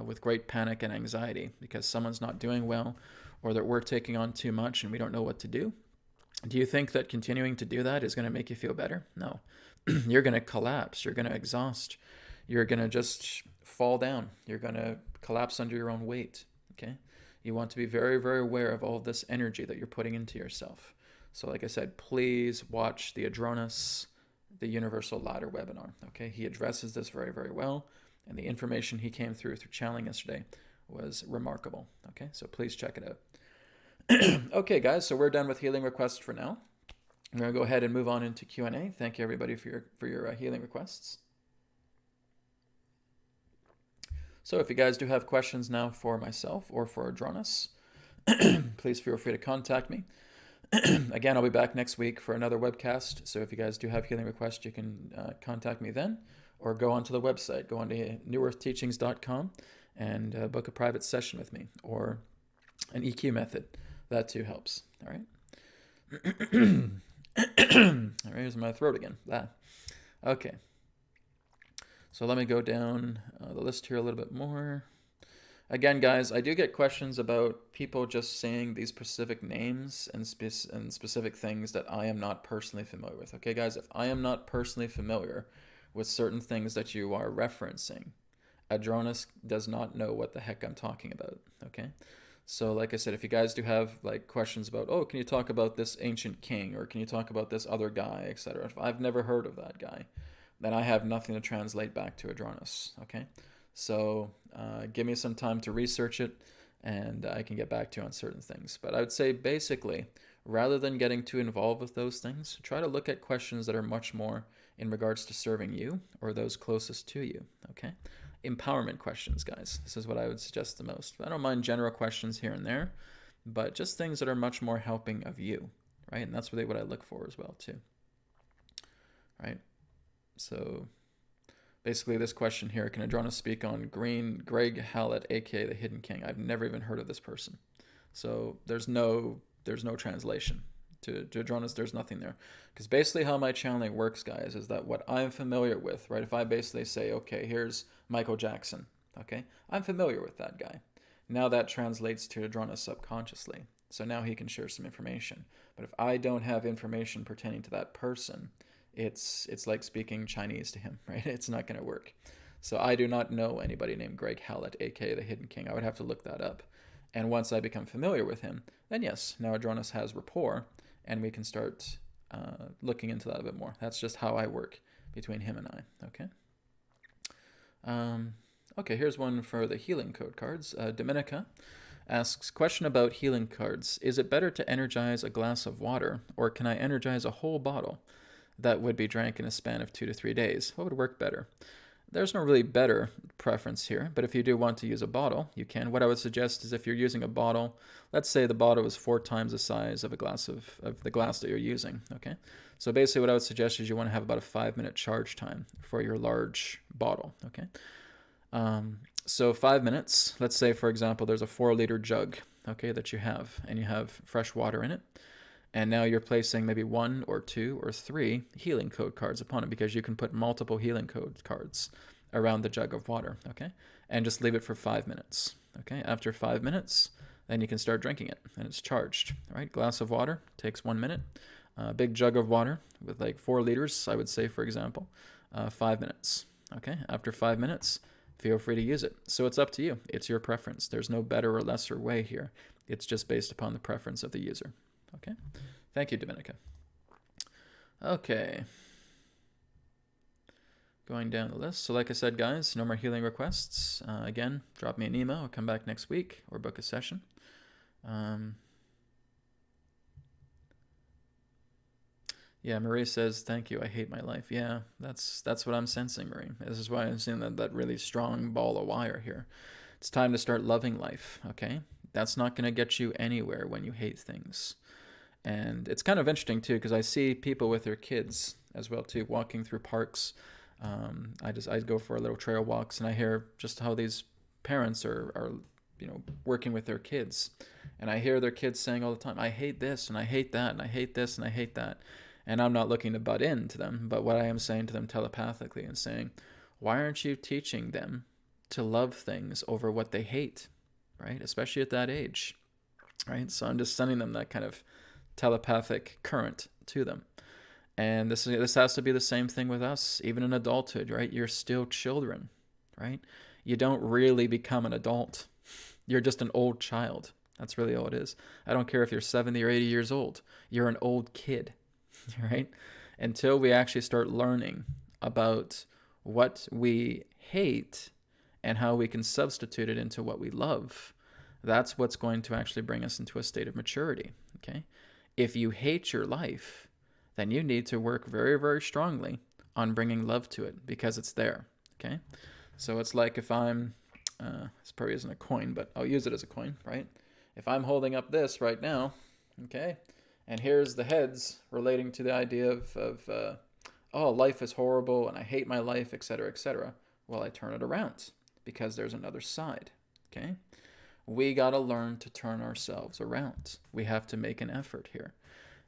with great panic and anxiety because someone's not doing well, or that we're taking on too much and we don't know what to do you think that continuing to do that is going to make you feel better? No. You're going to collapse. You're going to exhaust. You're going to just fall down. You're going to collapse under your own weight, okay? You want to be very, very aware of all this energy that you're putting into yourself. So like I said, please watch the Adronis, the Universal Ladder webinar, okay? He addresses this very, very well, and the information he came through channeling yesterday was remarkable, okay? So please check it out. Okay, guys, so we're done with healing requests for now. I'm going to go ahead and move on into Q&A. Thank you, everybody, for your healing requests. So if you guys do have questions now for myself or for Adronis, please feel free to contact me. Again, I'll be back next week for another webcast. So if you guys do have healing requests, you can contact me then, or go onto the website. Go onto newearthteachings.com and book a private session with me, or an EQ method. That too helps. All right. All right, here's my throat again. Okay. So let me go down the list here a little bit more. Again, guys, I do get questions about people just saying these specific names and specific things that I am not personally familiar with. Okay, guys, if I am not personally familiar with certain things that you are referencing, Adronis does not know what the heck I'm talking about. Okay. So like I said, if you guys do have like questions about, oh, can you talk about this ancient king, or can you talk about this other guy, etc. If I've never heard of that guy, then I have nothing to translate back to Adronis, okay? So give me some time to research it, and I can get back to you on certain things. But I would say basically, rather than getting too involved with those things, try to look at questions that are much more in regards to serving you or those closest to you, okay? Empowerment questions, guys. This is what I would suggest the most. I don't mind general questions here and there, but just things that are much more helping of you, right? And that's really what I look for as well, too. Right? So basically this question here, can Adronis speak on Greg Hallett, aka the Hidden King? I've never even heard of this person. So there's no translation. To Adronis, there's nothing there. Because basically how my channeling works, guys, is that what I'm familiar with, right? If I basically say, okay, here's Michael Jackson, okay? I'm familiar with that guy. Now that translates to Adronis subconsciously. So now he can share some information. But if I don't have information pertaining to that person, it's like speaking Chinese to him, right? It's not going to work. So I do not know anybody named Greg Hallett, aka the Hidden King. I would have to look that up. And once I become familiar with him, then yes, now Adronis has rapport, and we can start looking into that a bit more. That's just how I work between him and I, okay? Okay, here's one for the healing code cards. Dominica asks, question about healing cards. Is it better to energize a glass of water, or can I energize a whole bottle that would be drank in a span of 2 to 3 days? What would work better? There's no really better preference here, but if you do want to use a bottle, you can. What I would suggest is if you're using a bottle, let's say the bottle is 4 times the size of a glass of the glass that you're using, okay? So basically what I would suggest is you want to have about a 5-minute charge time for your large bottle, okay? So 5 minutes, let's say, for example, there's a 4-liter jug, okay, that you have, and you have fresh water in it. And now you're placing maybe 1 or 2 or 3 healing code cards upon it, because you can put multiple healing code cards around the jug of water, okay? And just leave it for 5 minutes, okay? After 5 minutes, then you can start drinking it, and it's charged, all right? Glass of water takes 1 minute. Big jug of water with like 4 liters, I would say, for example, 5 minutes, okay? After 5 minutes, feel free to use it. So it's up to you. It's your preference. There's no better or lesser way here. It's just based upon the preference of the user. Okay. Thank you, Dominica. Okay. Going down the list. So like I said, guys, no more healing requests. Again, drop me an email or come back next week or book a session. Yeah, Marie says, thank you, I hate my life. Yeah, that's what I'm sensing, Marie. This is why I'm seeing that really strong ball of wire here. It's time to start loving life, okay? That's not going to get you anywhere when you hate things. And it's kind of interesting, too, because I see people with their kids as well, too, walking through parks. I go for little trail walks, and I hear just how these parents are working with their kids. And I hear their kids saying all the time, I hate this, and I hate that, and I hate this, and I hate that. And I'm not looking to butt into them, but what I am saying to them telepathically and saying, why aren't you teaching them to love things over what they hate, right? Especially at that age, right? So I'm just sending them that kind of telepathic current to them. And this has to be the same thing with us, even in adulthood, right? You're still children, right? You don't really become an adult. You're just an old child. That's really all it is. I don't care if you're 70 or 80 years old. You're an old kid, right? Until we actually start learning about what we hate and how we can substitute it into what we love, that's what's going to actually bring us into a state of maturity, okay? If you hate your life, then you need to work very, very strongly on bringing love to it because it's there, okay? So it's like if I'm, this probably isn't a coin, but I'll use it as a coin, right? If I'm holding up this right now, okay, and here's the heads relating to the idea of oh, life is horrible and I hate my life, etc., etc. Well, I turn it around because there's another side, okay? We got to learn to turn ourselves around. We have to make an effort here.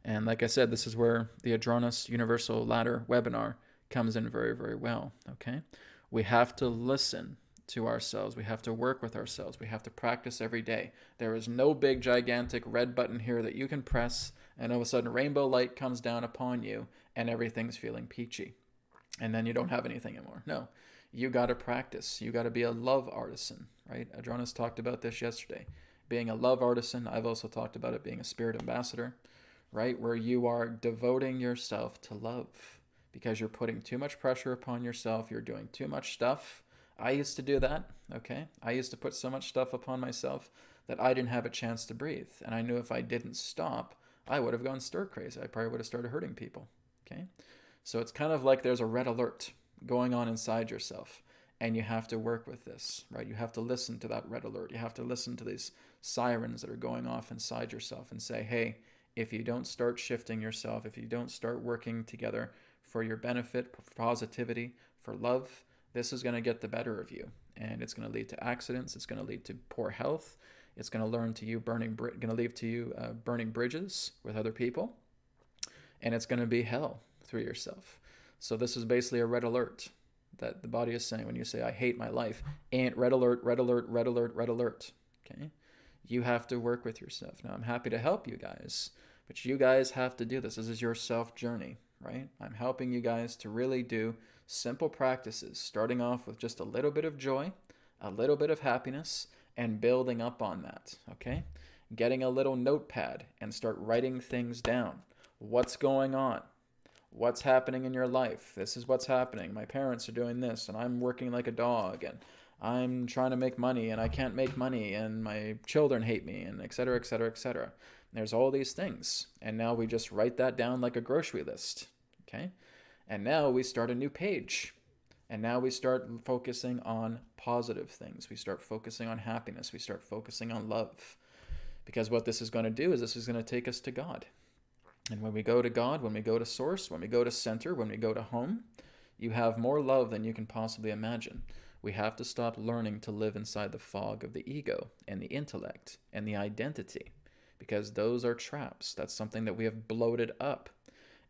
And like I said, this is where the Adronis Universal Ladder webinar comes in very, very well, okay? We have to listen to ourselves. We have to work with ourselves. We have to practice every day. There is no big, gigantic red button here that you can press and all of a sudden rainbow light comes down upon you and everything's feeling peachy. And then you don't have anything anymore. No, you got to practice. You got to be a love artisan, right? Adronis talked about this yesterday. Being a love artisan, I've also talked about it being a spirit ambassador, right? Where you are devoting yourself to love because you're putting too much pressure upon yourself. You're doing too much stuff. I used to do that, okay? I used to put so much stuff upon myself that I didn't have a chance to breathe. And I knew if I didn't stop, I would have gone stir crazy. I probably would have started hurting people, okay? So it's kind of like there's a red alert going on inside yourself. And you have to work with this, right? You have to listen to that red alert. You have to listen to these sirens that are going off inside yourself and say, hey, if you don't start shifting yourself, if you don't start working together for your benefit, for positivity, for love, this is going to get the better of you. And it's going to lead to accidents. It's going to lead to poor health. It's going to lead to you burning bridges with other people. And it's going to be hell through yourself. So this is basically a red alert that the body is saying when you say, I hate my life. And red alert, red alert, red alert, red alert. Okay? You have to work with yourself. Now, I'm happy to help you guys, but you guys have to do this. This is your self journey, right? I'm helping you guys to really do simple practices, starting off with just a little bit of joy, a little bit of happiness, and building up on that, okay? Getting a little notepad and start writing things down. What's going on? What's happening in your life? This is what's happening. My parents are doing this, and I'm working like a dog, and I'm trying to make money, and I can't make money, and my children hate me, and et cetera, et cetera, et cetera. There's all these things, and now we just write that down like a grocery list, okay? And now we start a new page, and now we start focusing on positive things. We start focusing on happiness. We start focusing on love, because what this is going to do is this is going to take us to God. And when we go to God, when we go to Source, when we go to Center, when we go to home, you have more love than you can possibly imagine. We have to stop learning to live inside the fog of the ego and the intellect and the identity, because those are traps. That's something that we have bloated up,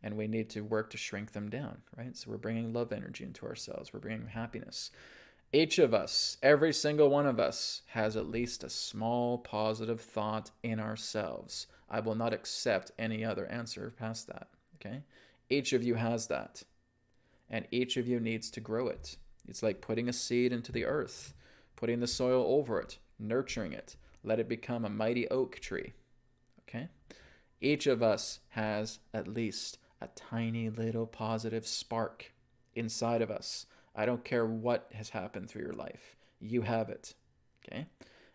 and we need to work to shrink them down, right? So we're bringing love energy into ourselves. We're bringing happiness. Each of us, every single one of us, has at least a small positive thought in ourselves. I will not accept any other answer past that, okay? Each of you has that, and each of you needs to grow it. It's like putting a seed into the earth, putting the soil over it, nurturing it, let it become a mighty oak tree, okay? Each of us has at least a tiny little positive spark inside of us. I don't care what has happened through your life. You have it. Okay?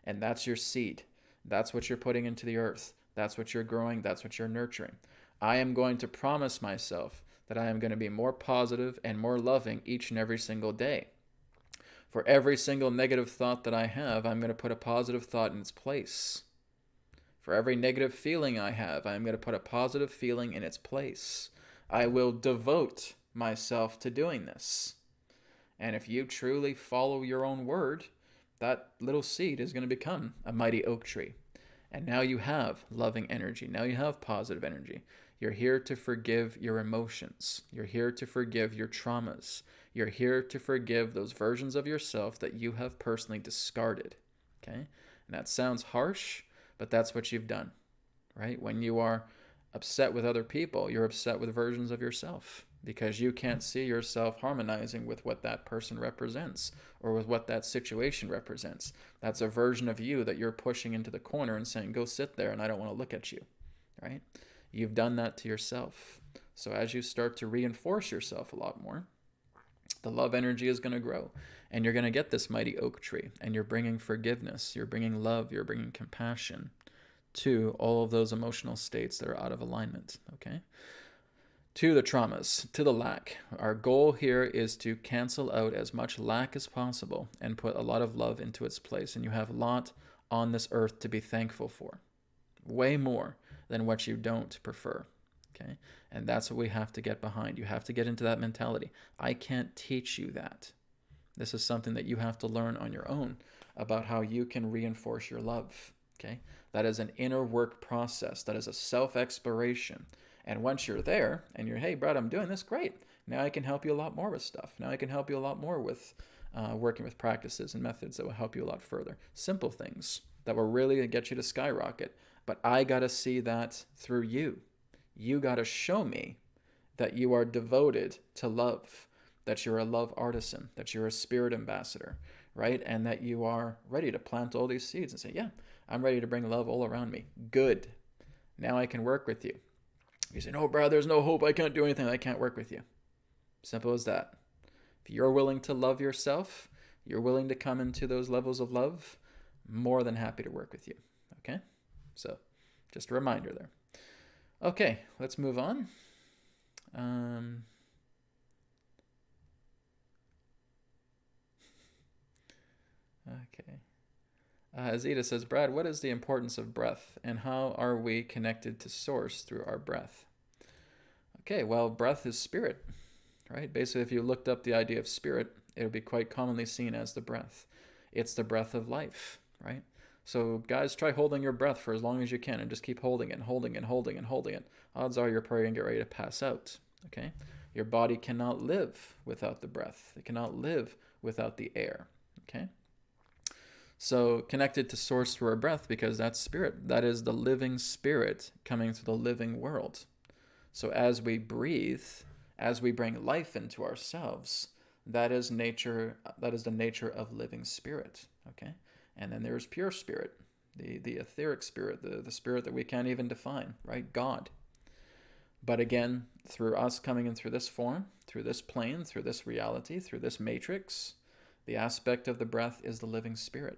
And that's your seed. That's what you're putting into the earth. That's what you're growing. That's what you're nurturing. I am going to promise myself that I am going to be more positive and more loving each and every single day. For every single negative thought that I have, I'm going to put a positive thought in its place. For every negative feeling I have, I'm going to put a positive feeling in its place. I will devote myself to doing this. And if you truly follow your own word, that little seed is going to become a mighty oak tree. And now you have loving energy. Now you have positive energy. You're here to forgive your emotions. You're here to forgive your traumas. You're here to forgive those versions of yourself that you have personally discarded. Okay? And that sounds harsh, but that's what you've done, right? When you are upset with other people, you're upset with versions of yourself because you can't see yourself harmonizing with what that person represents or with what that situation represents. That's a version of you that you're pushing into the corner and saying, go sit there and I don't want to look at you, right? You've done that to yourself. So as you start to reinforce yourself a lot more, the love energy is going to grow and you're going to get this mighty oak tree, and you're bringing forgiveness, you're bringing love, you're bringing compassion to all of those emotional states that are out of alignment, okay? To the traumas, to the lack. Our goal here is to cancel out as much lack as possible and put a lot of love into its place. And you have a lot on this earth to be thankful for. Way more than what you don't prefer. Okay? And that's what we have to get behind. You have to get into that mentality. I can't teach you that. This is something that you have to learn on your own about how you can reinforce your love. Okay? That is an inner work process. That is a self-exploration. And once you're there and you're, hey, Brad, I'm doing this, great. Now I can help you a lot more with stuff. Now I can help you a lot more with working with practices and methods that will help you a lot further. Simple things that will really get you to skyrocket. But I got to see that through you. You got to show me that you are devoted to love, that you're a love artisan, that you're a spirit ambassador, right? And that you are ready to plant all these seeds and say, yeah, I'm ready to bring love all around me. Good. Now I can work with you. You say, no, Brad, there's no hope. I can't do anything. I can't work with you. Simple as that. If you're willing to love yourself, you're willing to come into those levels of love, more than happy to work with you. Okay? So, just a reminder there. Okay, let's move on. Okay. Azita says, Brad, what is the importance of breath and how are we connected to source through our breath? Okay, well, breath is spirit, right? Basically, if you looked up the idea of spirit, it would be quite commonly seen as the breath. It's the breath of life, right? So guys, try holding your breath for as long as you can and just keep holding it and holding it and holding it and holding it. Odds are you're probably going to get ready to pass out, okay? Your body cannot live without the breath. It cannot live without the air, okay? So connected to source through our breath because that's spirit. That is the living spirit coming through the living world. So as we breathe, as we bring life into ourselves, that is nature. That is the nature of living spirit, okay? And then there's pure spirit, the etheric spirit, the spirit that we can't even define, right? God. But again, through us coming in through this form, through this plane, through this reality, through this matrix, the aspect of the breath is the living spirit.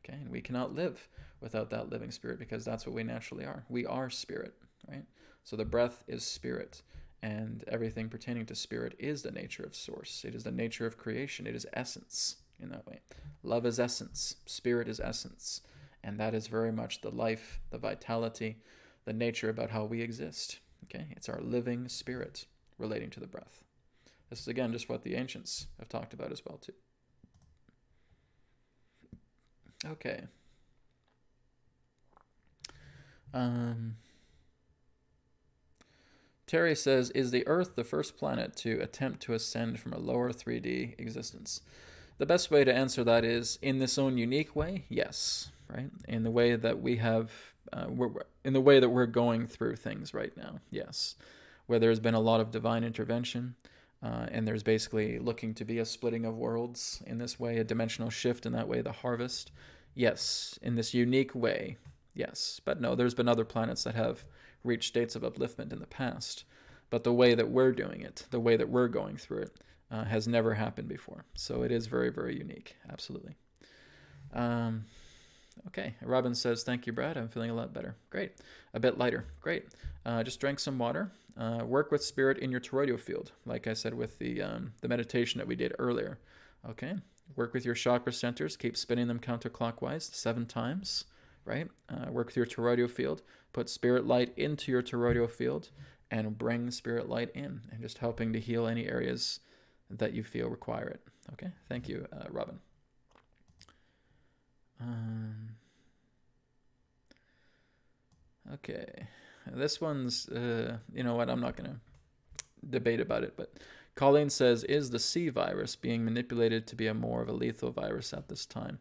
Okay, and we cannot live without that living spirit because that's what we naturally are. We are spirit, right? So the breath is spirit, and everything pertaining to spirit is the nature of source. It is the nature of creation. It is essence in that way. Love is essence. Spirit is essence. And that is very much the life, the vitality, the nature about how we exist. Okay, it's our living spirit relating to the breath. This is, again, just what the ancients have talked about as well, too. Okay. Terry says, is the Earth the first planet to attempt to ascend from a lower 3D existence? The best way to answer that is, in this own unique way, yes, right? In the way that we have, in the way that we're going through things right now, yes. Where there's been a lot of divine intervention, and there's basically looking to be a splitting of worlds in this way, a dimensional shift in that way, the harvest. Yes, in this unique way, yes. But no, there's been other planets that have reached states of upliftment in the past. But the way that we're doing it, the way that we're going through it, has never happened before. So it is very, very unique. Absolutely. Okay. Robin says, thank you, Brad. I'm feeling a lot better. Great. A bit lighter. Great. Just drank some water. Work with spirit in your toroidal field, like I said with the meditation that we did earlier. Okay. Work with your chakra centers. Keep spinning them counterclockwise 7 times, right? Work with your toroidal field. Put spirit light into your toroidal field and bring spirit light in, and just helping to heal any areas that you feel require it. Okay. Thank you, Robin. Okay. This one's, you know what? I'm not going to debate about it, but Colleen says, is the C virus being manipulated to be a more of a lethal virus at this time?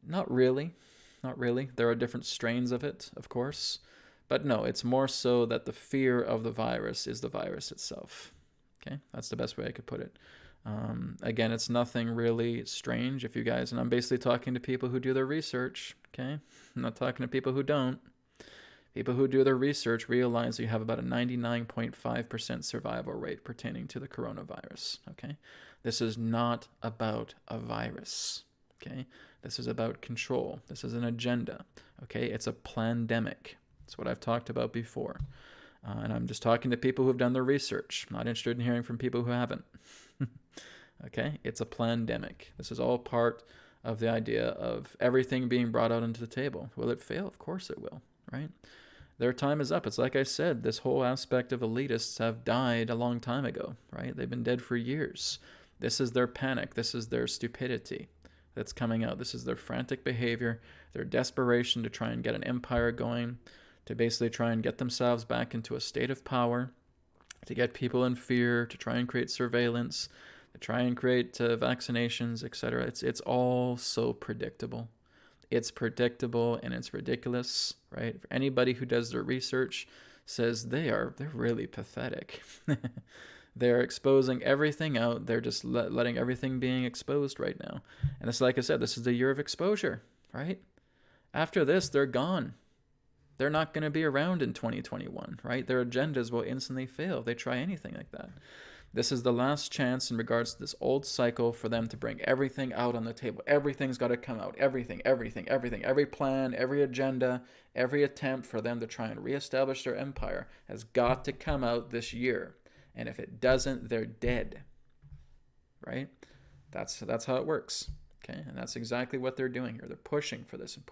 Not really. Not really. There are different strains of it, of course. But no, it's more so that the fear of the virus is the virus itself. Okay? That's the best way I could put it. Again, it's nothing really strange if you guys, and I'm basically talking to people who do their research, okay? I'm not talking to people who don't. People who do their research realize you have about a 99.5% survival rate pertaining to the coronavirus, okay? This is not about a virus, okay? This is about control. This is an agenda, okay? It's a plandemic. That's what I've talked about before. And I'm just talking to people who have done their research. I'm not interested in hearing from people who haven't. Okay? It's a plandemic. This is all part of the idea of everything being brought out onto the table. Will it fail? Of course it will, right? Their time is up. It's like I said, this whole aspect of elitists have died a long time ago, right? They've been dead for years. This is their panic. This is their stupidity that's coming out. This is their frantic behavior, their desperation to try and get an empire going, to basically try and get themselves back into a state of power, to get people in fear, to try and create surveillance, to try and create vaccinations, etc. It's all so predictable. It's predictable and it's ridiculous, right? For anybody who does their research says they're really pathetic. They're exposing everything out. They're just letting everything being exposed right now. And it's like I said, this is the year of exposure, right? After this, they're gone. They're not going to be around in 2021, right? Their agendas will instantly fail if they try anything like that. This is the last chance in regards to this old cycle for them to bring everything out on the table. Everything's got to come out. Everything. Every plan, every agenda, every attempt for them to try and reestablish their empire has got to come out this year. And if it doesn't, they're dead, right? That's how it works. Okay, and that's exactly what they're doing here. They're pushing for this and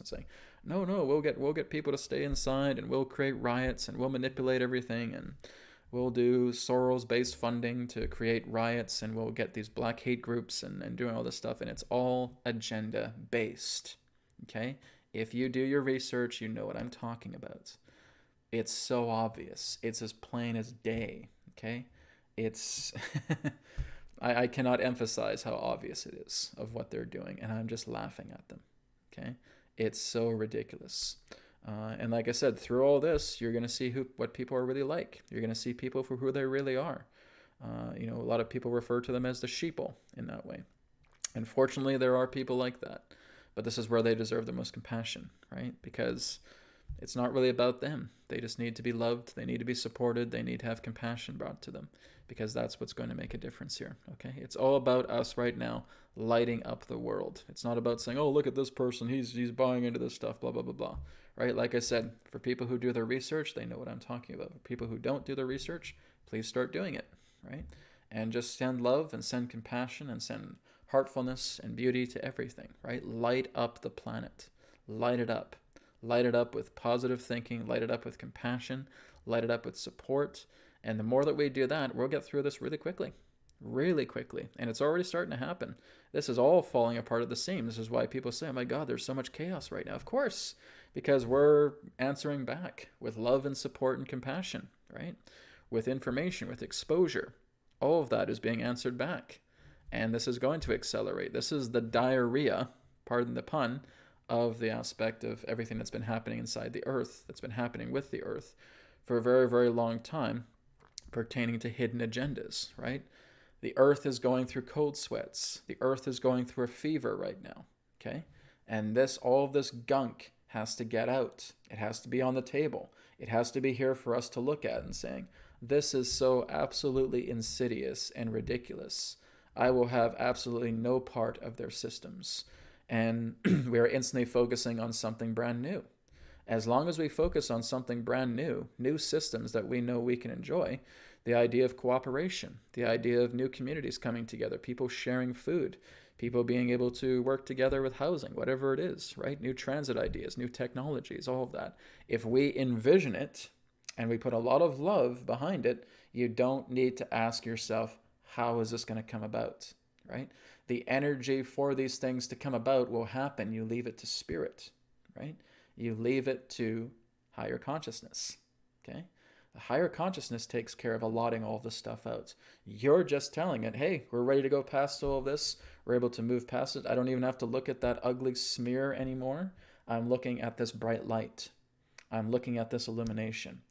saying, no, we'll get people to stay inside, and we'll create riots, and we'll manipulate everything, and we'll do Soros-based funding to create riots, and we'll get these black hate groups and doing all this stuff, and it's all agenda-based. Okay, if you do your research, you know what I'm talking about. It's so obvious. It's as plain as day. Okay, it's. I cannot emphasize how obvious it is of what they're doing, and I'm just laughing at them, okay? It's so ridiculous. And like I said, through all this, you're going to see what people are really like. You're going to see people for who they really are. A lot of people refer to them as the sheeple in that way. And fortunately, there are people like that. But this is where they deserve the most compassion, right? Because it's not really about them. They just need to be loved. They need to be supported. They need to have compassion brought to them, because that's what's going to make a difference here, okay? It's all about us right now lighting up the world. It's not about saying, oh, look at this person. He's buying into this stuff, blah, blah, blah, blah, right? Like I said, for people who do their research, they know what I'm talking about. For people who don't do their research, please start doing it, right? And just send love and send compassion and send heartfulness and beauty to everything, right? Light up the planet. Light it up. Light it up with positive thinking. Light it up with compassion. Light it up with support. And the more that we do that, we'll get through this really quickly. And it's already starting to happen. This is all falling apart at the seams. This is why people say, oh my God, there's so much chaos right now. Of course, because we're answering back with love and support and compassion, right? With information, with exposure. All of that is being answered back. And this is going to accelerate. This is the diarrhea, pardon the pun, of the aspect of everything that's been happening inside the Earth, that's been happening with the Earth for a very, very long time, pertaining to hidden agendas, right? The Earth is going through cold sweats. The Earth is going through a fever right now, okay? And all of this gunk has to get out. It has to be on the table. It has to be here for us to look at and saying, This is so absolutely insidious and ridiculous. I will have absolutely no part of their systems. And we are instantly focusing on something brand new. As long as we focus on something brand new, new systems that we know we can enjoy, the idea of cooperation, the idea of new communities coming together, people sharing food, people being able to work together with housing, whatever it is, right? New transit ideas, new technologies, all of that. If we envision it and we put a lot of love behind it, you don't need to ask yourself, how is this going to come about, right? The energy for these things to come about will happen. You leave it to spirit, right? You leave it to higher consciousness, okay? The higher consciousness takes care of allotting all this stuff out. You're just telling it, hey, we're ready to go past all of this. We're able to move past it. I don't even have to look at that ugly smear anymore. I'm looking at this bright light. I'm looking at this illumination.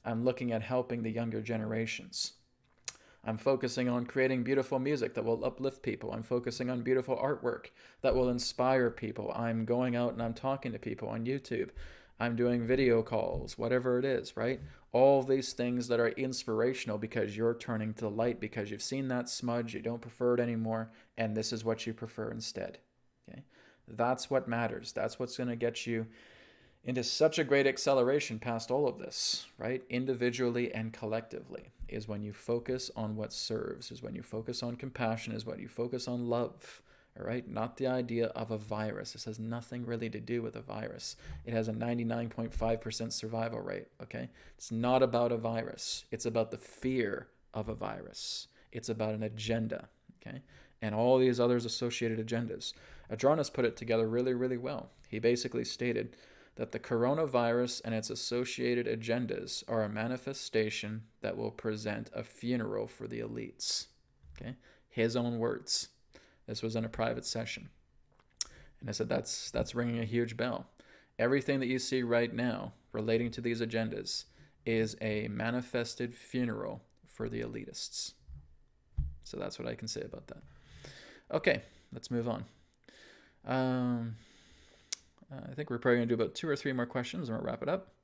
I'm looking at helping the younger generations. I'm focusing on creating beautiful music that will uplift people. I'm focusing on beautiful artwork that will inspire people. I'm going out and I'm talking to people on YouTube. I'm doing video calls, whatever it is, right? All these things that are inspirational because you're turning to the light, because you've seen that smudge, you don't prefer it anymore, and this is what you prefer instead. Okay? That's what matters. That's what's going to get you into such a great acceleration past all of this, right? Individually and collectively, is when you focus on what serves, is when you focus on compassion, is when you focus on love, all right? Not the idea of a virus. This has nothing really to do with a virus. It has a 99.5% survival rate, okay? It's not about a virus. It's about the fear of a virus. It's about an agenda, okay? And all these others associated agendas. Adronis put it together really, really well. He basically stated that the coronavirus and its associated agendas are a manifestation that will present a funeral for the elites. Okay? His own words. This was in a private session. And I said, that's ringing a huge bell. Everything that you see right now relating to these agendas is a manifested funeral for the elitists. So that's what I can say about that. Okay, let's move on. I think we're probably going to do about 2 or 3 more questions and we'll wrap it up.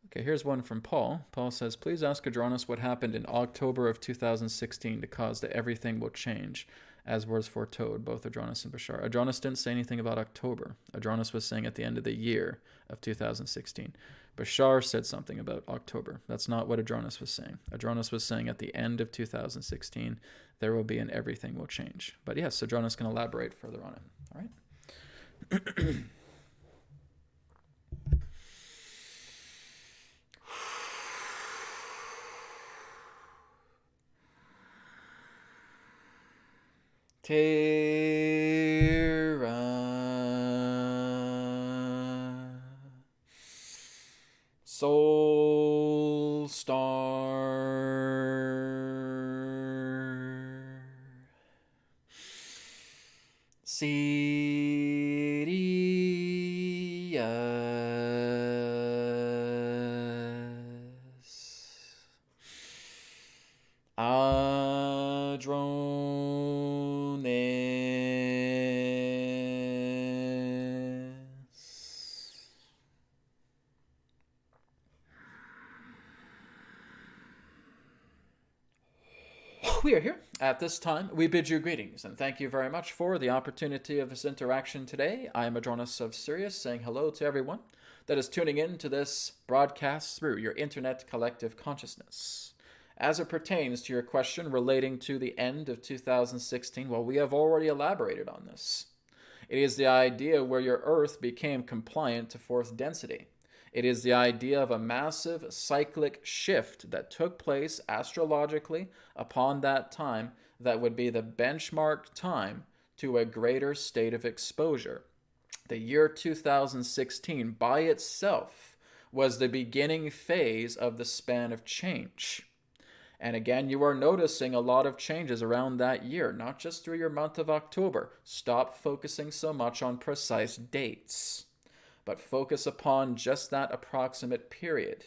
Okay, here's one from Paul. Paul says, please ask Adronis what happened in October of 2016 to cause that everything will change, as was foretold, both Adronis and Bashar. Adronis didn't say anything about October. Adronis was saying at the end of the year of 2016. Bashar said something about October. That's not what Adronis was saying. Adronis was saying at the end of 2016, there will be an everything will change. But yes, Adronis can elaborate further on it. All right? Terra Soul Star Sirius Adronis. We are here. At this time, we bid you greetings and thank you very much for the opportunity of this interaction today. I am Adronis of Sirius, saying hello to everyone that is tuning in to this broadcast through your internet collective consciousness. As it pertains to your question relating to the end of 2016, well, we have already elaborated on this. It is the idea where your Earth became compliant to fourth density. It is the idea of a massive cyclic shift that took place astrologically upon that time that would be the benchmark time to a greater state of exposure. The year 2016 by itself was the beginning phase of the span of change. And again, you are noticing a lot of changes around that year, not just through your month of October. Stop focusing so much on precise dates, but focus upon just that approximate period.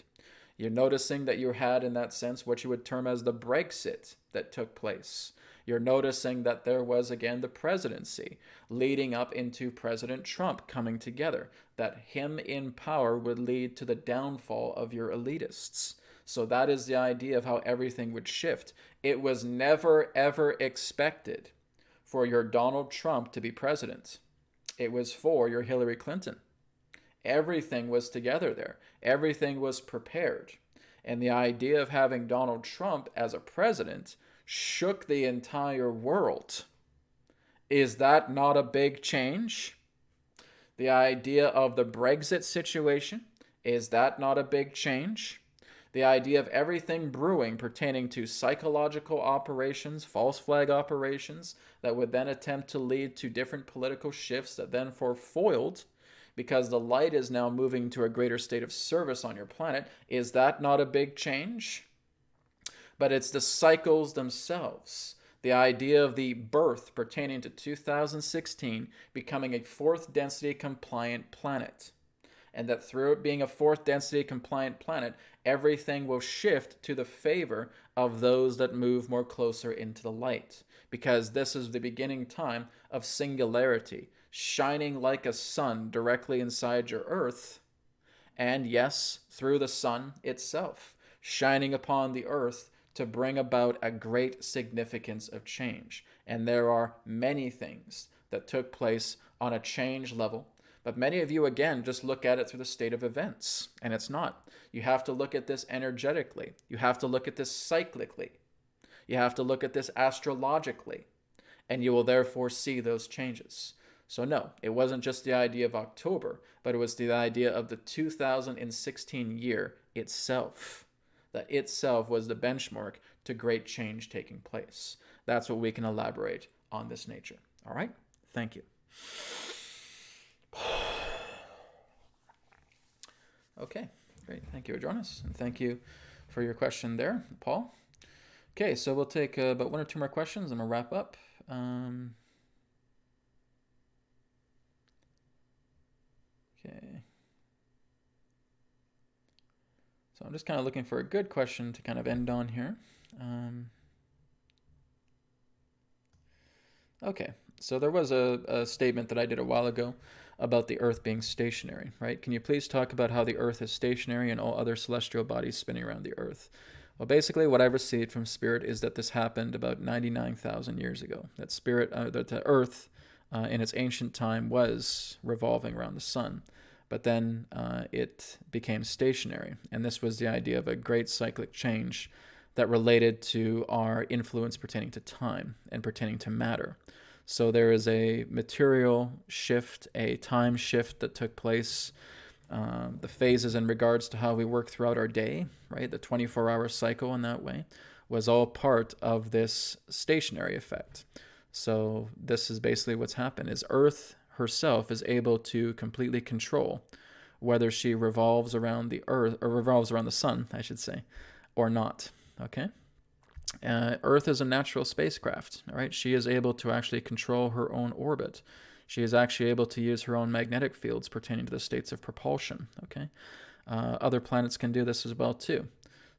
You're noticing that you had, in that sense, what you would term as the Brexit that took place. You're noticing that there was, again, the presidency leading up into President Trump coming together, that him in power would lead to the downfall of your elitists. So that is the idea of how everything would shift. It was never, ever expected for your Donald Trump to be president. It was for your Hillary Clinton. Everything was together there. Everything was prepared. And the idea of having Donald Trump as a president shook the entire world. Is that not a big change? The idea of the Brexit situation, is that not a big change? The idea of everything brewing pertaining to psychological operations, false flag operations, that would then attempt to lead to different political shifts that then were foiled because the light is now moving to a greater state of service on your planet. Is that not a big change? But it's the cycles themselves. The idea of the birth pertaining to 2016 becoming a fourth density compliant planet. And that through it being a fourth density compliant planet, everything will shift to the favor of those that move more closer into the light. Because this is the beginning time of singularity, shining like a sun directly inside your earth. And yes, through the sun itself, shining upon the earth to bring about a great significance of change. And there are many things that took place on a change level. But many of you, again, just look at it through the state of events. And it's not. You have to look at this energetically. You have to look at this cyclically. You have to look at this astrologically. And you will therefore see those changes. So no, it wasn't just the idea of October, but it was the idea of the 2016 year itself. That itself was the benchmark to great change taking place. That's what we can elaborate on this nature. All right? Thank you. Okay, great. Thank you, Adronis. And thank you for your question there, Paul. Okay, so we'll take about one or two more questions and we'll wrap up. Okay. So I'm just kind of looking for a good question to kind of end on here. Okay, so there was a statement that I did a while ago about the Earth being stationary, right? Can you please talk about how the Earth is stationary and all other celestial bodies spinning around the Earth? Well, basically what I received from Spirit is that this happened about 99,000 years ago. That the Earth in its ancient time was revolving around the sun. But then it became stationary. And this was the idea of a great cyclic change that related to our influence pertaining to time and pertaining to matter. So there is a material shift, a time shift that took place. The phases in regards to how we work throughout our day, right? The 24-hour cycle in that way was all part of this stationary effect. So this is basically what's happened is Earth herself is able to completely control whether she revolves around the Earth, or revolves around the sun, I should say, or not, okay? Earth is a natural spacecraft, all right? She is able to actually control her own orbit. She is actually able to use her own magnetic fields pertaining to the states of propulsion, okay? Other planets can do this as well, too.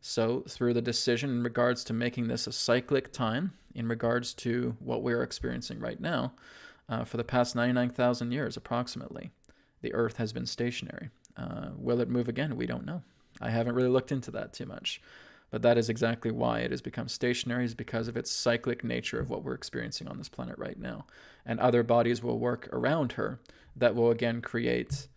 So through the decision in regards to making this a cyclic time, in regards to what we're experiencing right now, for the past 99,000 years, approximately, the Earth has been stationary. Will it move again? We don't know. I haven't really looked into that too much. But that is exactly why it has become stationary, is because of its cyclic nature of what we're experiencing on this planet right now. And other bodies will work around her that will, again, create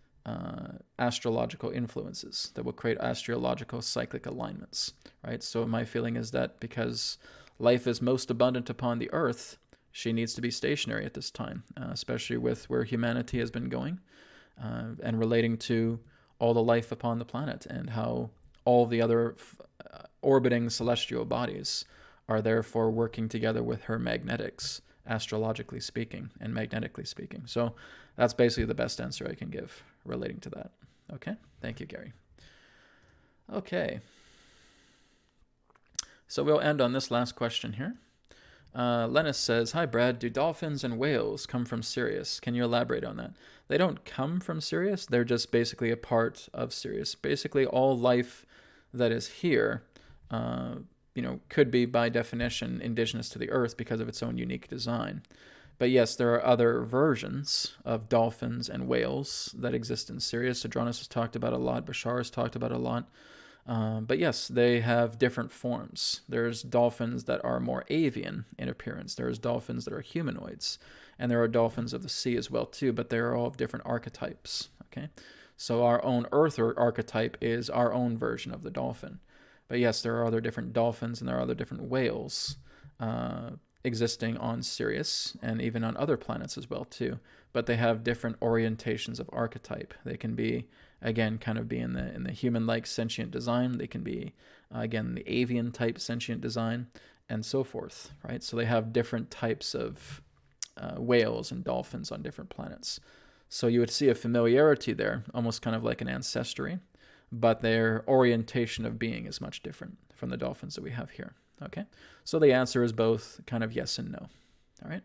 astrological influences, that will create astrological cyclic alignments, right? So my feeling is that because life is most abundant upon the Earth, she needs to be stationary at this time, especially with where humanity has been going and relating to all the life upon the planet and how all the other orbiting celestial bodies are therefore working together with her magnetics, astrologically speaking and magnetically speaking. So that's basically the best answer I can give relating to that. Okay, thank you, Gary. Okay, so we'll end on this last question here. Lennis says, hi, Brad, do dolphins and whales come from Sirius? Can you elaborate on that? They don't come from Sirius. They're just basically a part of Sirius. Basically, all life that is here, could be by definition indigenous to the Earth because of its own unique design. But yes, there are other versions of dolphins and whales that exist in Sirius. Adronis has talked about a lot. Bashar has talked about a lot. But yes, they have different forms. There's dolphins that are more avian in appearance. There's dolphins that are humanoids. And there are dolphins of the sea as well, too. But they are all of different archetypes. Okay, so our own Earth archetype is our own version of the dolphin. But yes, there are other different dolphins and there are other different whales existing on Sirius and even on other planets as well too. But they have different orientations of archetype. They can be, again, kind of be in the human-like sentient design. They can be, again, the avian type sentient design and so forth, right? So they have different types of whales and dolphins on different planets. So you would see a familiarity there, almost kind of like an ancestry, but their orientation of being is much different from the dolphins that we have here. Okay, so the answer is both kind of yes and no. All right.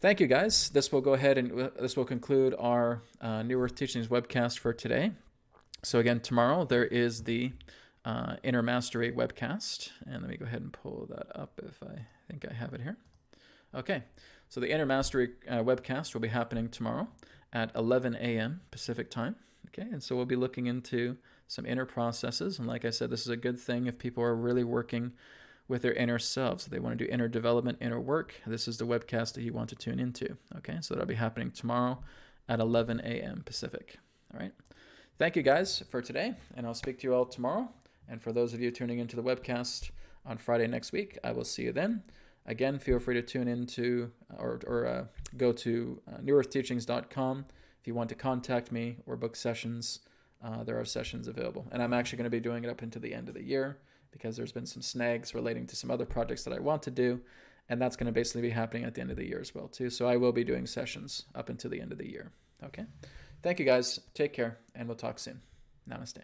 Thank you, guys. This will go ahead and this will conclude our New Earth Teachings webcast for today. So again, tomorrow there is the Inner Mastery webcast, and let me go ahead and pull that up if I think I have it here. Okay, so the Inner Mastery webcast will be happening tomorrow at 11 a.m. Pacific time. Okay, and so we'll be looking into some inner processes, and like I said, this is a good thing if people are really working with their inner selves. They want to do inner development, inner work. This is the webcast that you want to tune into. Okay, so that'll be happening tomorrow at 11 a.m. Pacific. All right. Thank you guys for today, and I'll speak to you all tomorrow. And for those of you tuning into the webcast on Friday next week, I will see you then. Again, feel free to tune into or go to newearthteachings.com if you want to contact me or book sessions. There are sessions available, and I'm actually going to be doing it up into the end of the year, because there's been some snags relating to some other projects that I want to do, and that's going to basically be happening at the end of the year as well too. So I will be doing sessions up until the end of the year. Okay. Thank you guys. Take care, and we'll talk soon. Namaste.